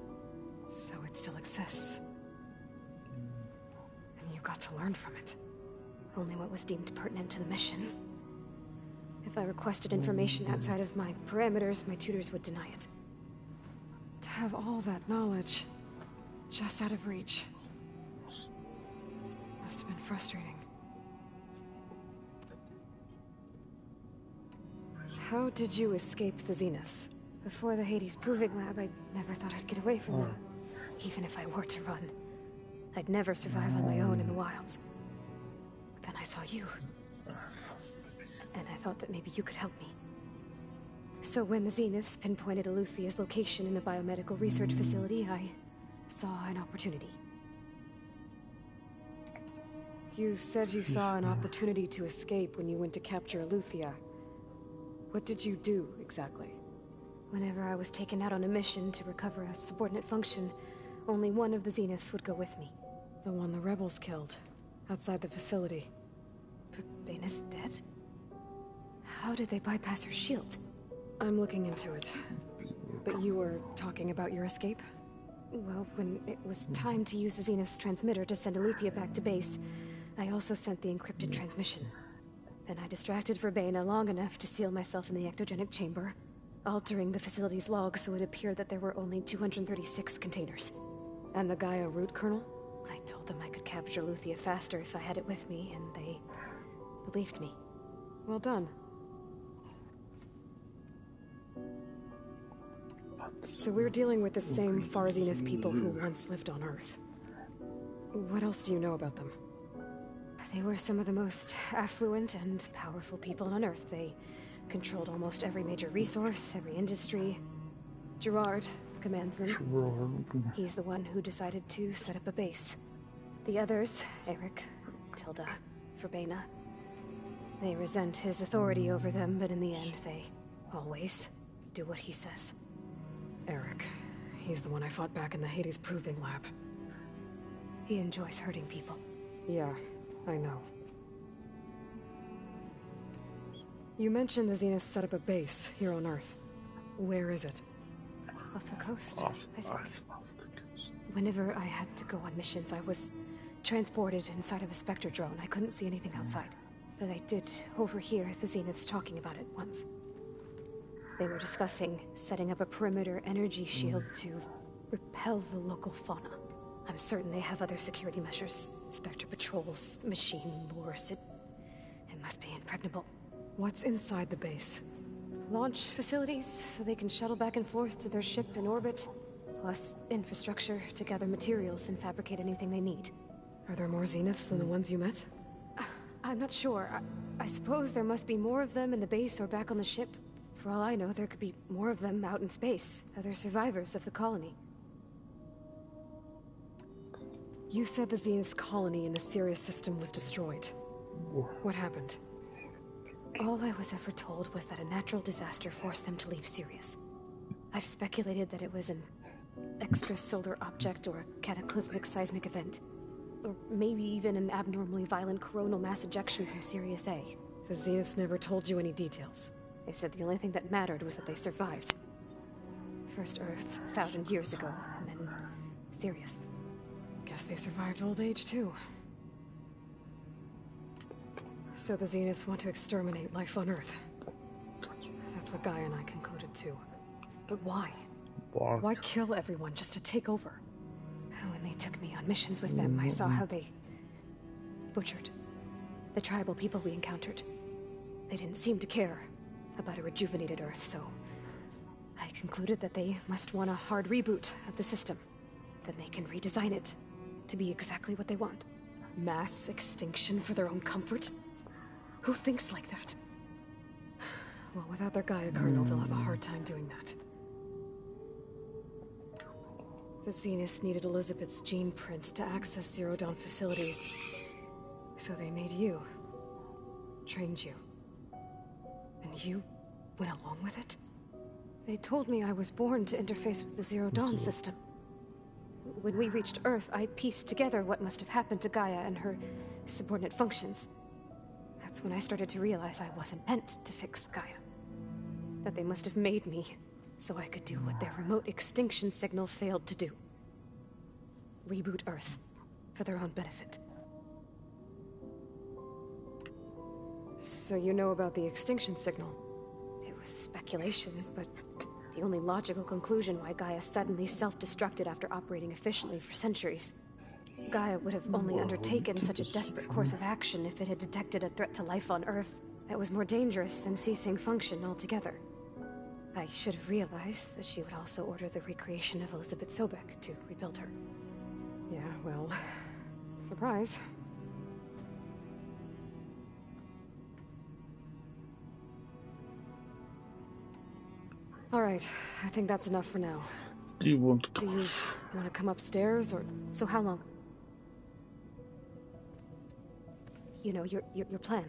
Speaker 1: So it still exists. And you got to learn from it.
Speaker 17: Only what was deemed pertinent to the mission. If I requested information outside of my parameters, my tutors would deny it.
Speaker 1: To have all that knowledge, just out of reach, must have been frustrating. How did you escape the Zeniths?
Speaker 17: Before the Hades Proving Lab, I never thought I'd get away from them. Even if I were to run. I'd never survive on my own in the wilds. But then I saw you. And I thought that maybe you could help me. So when the Zeniths pinpointed Eluthia's location in the biomedical research facility, I saw an opportunity.
Speaker 1: You said you saw an opportunity to escape when you went to capture Eluthia. What did you do, exactly?
Speaker 17: Whenever I was taken out on a mission to recover a subordinate function, only one of the Zeniths would go with me.
Speaker 1: The one the rebels killed, outside the facility.
Speaker 17: Verbena's dead? How did they bypass her shield?
Speaker 1: I'm looking into it. But you were talking about your escape?
Speaker 17: Well, when it was time to use the Zenith's transmitter to send Eluthia back to base, I also sent the encrypted transmission. Then I distracted Verbena long enough to seal myself in the ectogenic chamber, altering the facility's log so it appeared that there were only 236 containers.
Speaker 1: And the Gaia root kernel?
Speaker 17: I told them I could capture Eluthia faster if I had it with me, and they believed me.
Speaker 1: Well done. So we're dealing with the same Far Zenith people who once lived on Earth. What else do you know about them?
Speaker 17: They were some of the most affluent and powerful people on Earth. They controlled almost every major resource, every industry. Gerard commands them. He's the one who decided to set up a base. The others, Eric, Tilda, Verbena, they resent his authority over them, but in the end, they always do what he says.
Speaker 1: Eric. He's the one I fought back in the Hades Proving Lab.
Speaker 17: He enjoys hurting people.
Speaker 1: Yeah, I know. You mentioned the Zeniths set up a base here on Earth. Where is it?
Speaker 17: Off the coast, I think. Whenever I had to go on missions, I was transported inside of a Spectre drone. I couldn't see anything outside. But I did overhear the Zeniths talking about it once. They were discussing setting up a perimeter energy shield to repel the local fauna. I'm certain they have other security measures. Spectre patrols, machine lures. It must be impregnable.
Speaker 1: What's inside the base?
Speaker 17: Launch facilities, so they can shuttle back and forth to their ship in orbit. Plus infrastructure to gather materials and fabricate anything they need.
Speaker 1: Are there more Zeniths than the ones you met?
Speaker 17: I'm not sure. I suppose there must be more of them in the base or back on the ship. For all I know, there could be more of them out in space. Other survivors of the colony.
Speaker 1: You said the Zenith's colony in the Sirius system was destroyed. What happened?
Speaker 17: All I was ever told was that a natural disaster forced them to leave Sirius. I've speculated that it was an extrasolar object or a cataclysmic seismic event. Or maybe even an abnormally violent coronal mass ejection from Sirius A.
Speaker 1: The Zeniths never told you any details.
Speaker 17: They said the only thing that mattered was that they survived. First Earth, 1,000 years ago, and then Sirius.
Speaker 1: Guess they survived old age, too. So the Zeniths want to exterminate life on Earth. That's what Gaia and I concluded, too. But why? Why kill everyone just to take over?
Speaker 17: When they took me on missions with them, I saw how they butchered the tribal people we encountered. They didn't seem to care about a rejuvenated Earth, so I concluded that they must want a hard reboot of the system. Then they can redesign it to be exactly what they want.
Speaker 1: Mass extinction for their own comfort? Who thinks like that? Well, without their Gaia kernel, they'll have a hard time doing that. The Zeniths needed Elizabeth's gene print to access Zero Dawn facilities. So they made you. Trained you. And you went along with it?
Speaker 17: They told me I was born to interface with the Zero Dawn system. When we reached Earth, I pieced together what must have happened to Gaia and her subordinate functions. That's when I started to realize I wasn't meant to fix Gaia. That they must have made me so I could do what their remote extinction signal failed to do. Reboot Earth, for their own benefit. So you know about the extinction signal? It was speculation, but the only logical conclusion why Gaia suddenly self-destructed after operating efficiently for centuries. Gaia would have only undertaken such a desperate course of action if it had detected a threat to life on Earth that was more dangerous than ceasing function altogether. I should have realized that she would also order the recreation of Elizabeth Sobek to rebuild her. Yeah, well, surprise. All right, I think that's enough for now.
Speaker 3: Do you want to
Speaker 17: come upstairs, or so? How long? You know, your plan.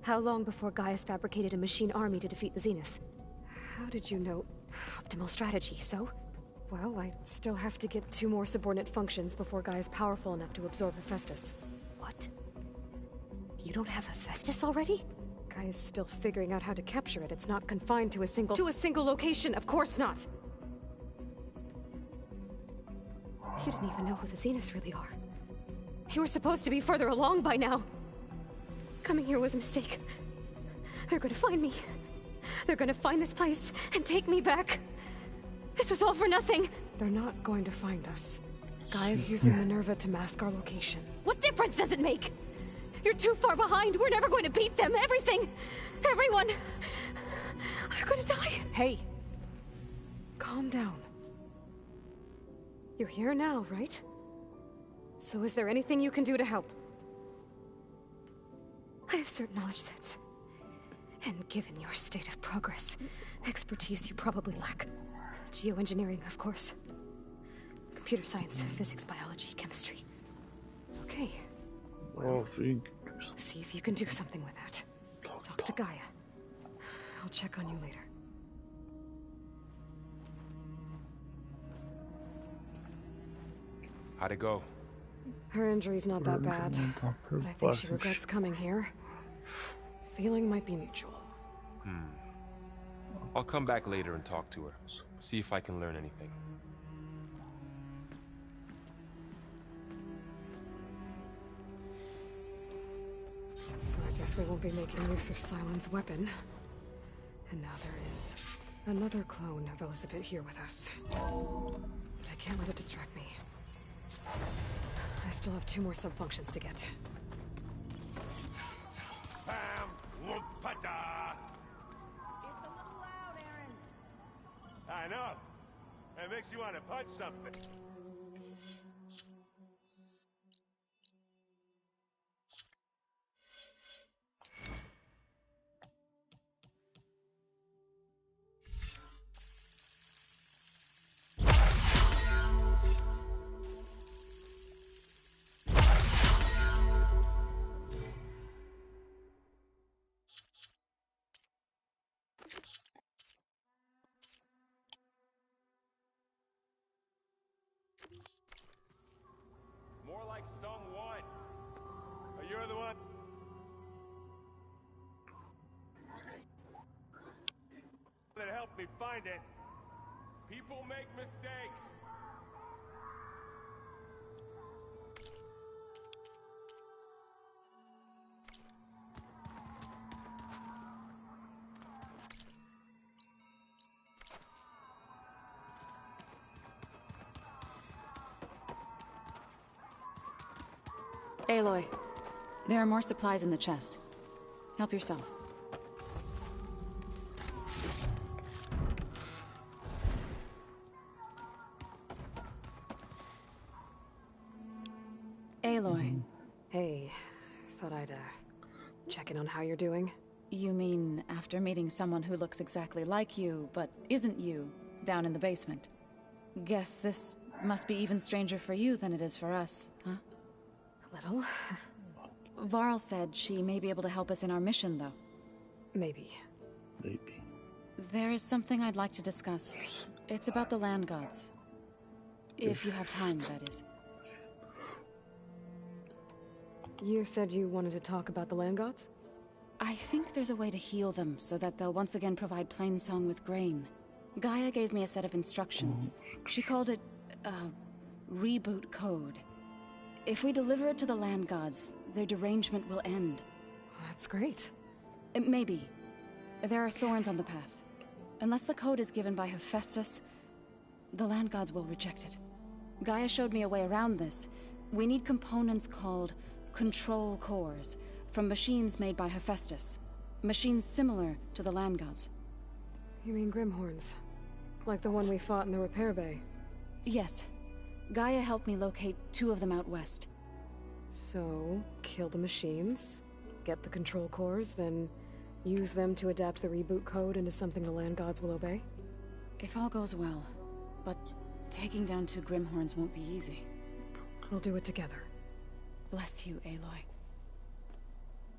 Speaker 17: How long before Gaia's fabricated a machine army to defeat the Zeniths? How did you know? Optimal strategy, so? Well, I still have to get 2 more subordinate functions before Gaia's powerful enough to absorb Hephaestus. What? You don't have Hephaestus already? Gaia's still figuring out how to capture it. It's not confined to a single location, of course not! You didn't even know who the Zeniths really are. You were supposed to be further along by now. Coming here was a mistake. They're gonna find me. They're gonna find this place and take me back. This was all for nothing. They're not going to find us. Gaia's using Minerva to mask our location. What difference does it make? You're too far behind. We're never going to beat them. Everything. Everyone. They're gonna die. Hey. Calm down. You're here now, right? So is there anything you can do to help? I have certain knowledge sets. And given your state of progress, expertise you probably lack. Geoengineering, of course. Computer science, physics, biology, chemistry. Okay. Well, see if you can do something with that. Talk to Gaia. I'll check on you later.
Speaker 21: How'd it go?
Speaker 1: Her injury's not that bad, but I think she regrets coming here. Feeling might be mutual.
Speaker 21: I'll come back later and talk to her. See if I can learn anything.
Speaker 1: So I guess we won't be making use of Sylens' weapon. And now there is another clone of Elizabeth here with us. But I can't let it distract me. I still have 2 more sub-functions to get.
Speaker 9: Bam! Whoop-a-da!
Speaker 4: It's a little loud, Aaron.
Speaker 9: I know. It makes you want to punch something. More like song 1. You're the one. That helped me find it. People make mistakes.
Speaker 22: Aloy, there are more supplies in the chest. Help yourself. Aloy.
Speaker 1: Hey, thought I'd, check in on how you're doing.
Speaker 22: You mean after meeting someone who looks exactly like you, but isn't you, down in the basement? Guess this must be even stranger for you than it is for us, huh?
Speaker 1: Little.
Speaker 22: Varl said she may be able to help us in our mission, though.
Speaker 1: Maybe.
Speaker 22: There is something I'd like to discuss. It's about the land gods. If you have time, that is.
Speaker 1: You said you wanted to talk about the land gods?
Speaker 22: I think there's a way to heal them so that they'll once again provide Plainsong with grain. Gaia gave me a set of instructions. She called it, reboot code. If we deliver it to the land gods, their derangement will end.
Speaker 1: That's great.
Speaker 22: Maybe. There are thorns on the path. Unless the code is given by Hephaestus, the land gods will reject it. Gaia showed me a way around this. We need components called control cores from machines made by Hephaestus. Machines similar to the land gods.
Speaker 1: You mean Grimhorns? Like the one we fought in the repair bay?
Speaker 22: Yes. Gaia helped me locate 2 of them out west.
Speaker 1: So, kill the machines, get the control cores, then use them to adapt the reboot code into something the land gods will obey?
Speaker 22: If all goes well. But taking down 2 Grimhorns won't be easy.
Speaker 1: We'll do it together.
Speaker 22: Bless you, Aloy.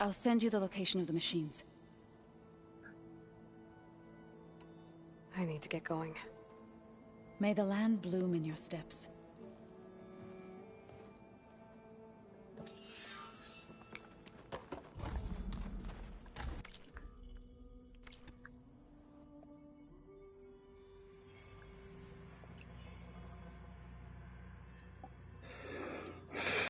Speaker 22: I'll send you the location of the machines.
Speaker 1: I need to get going.
Speaker 22: May the land bloom in your steps.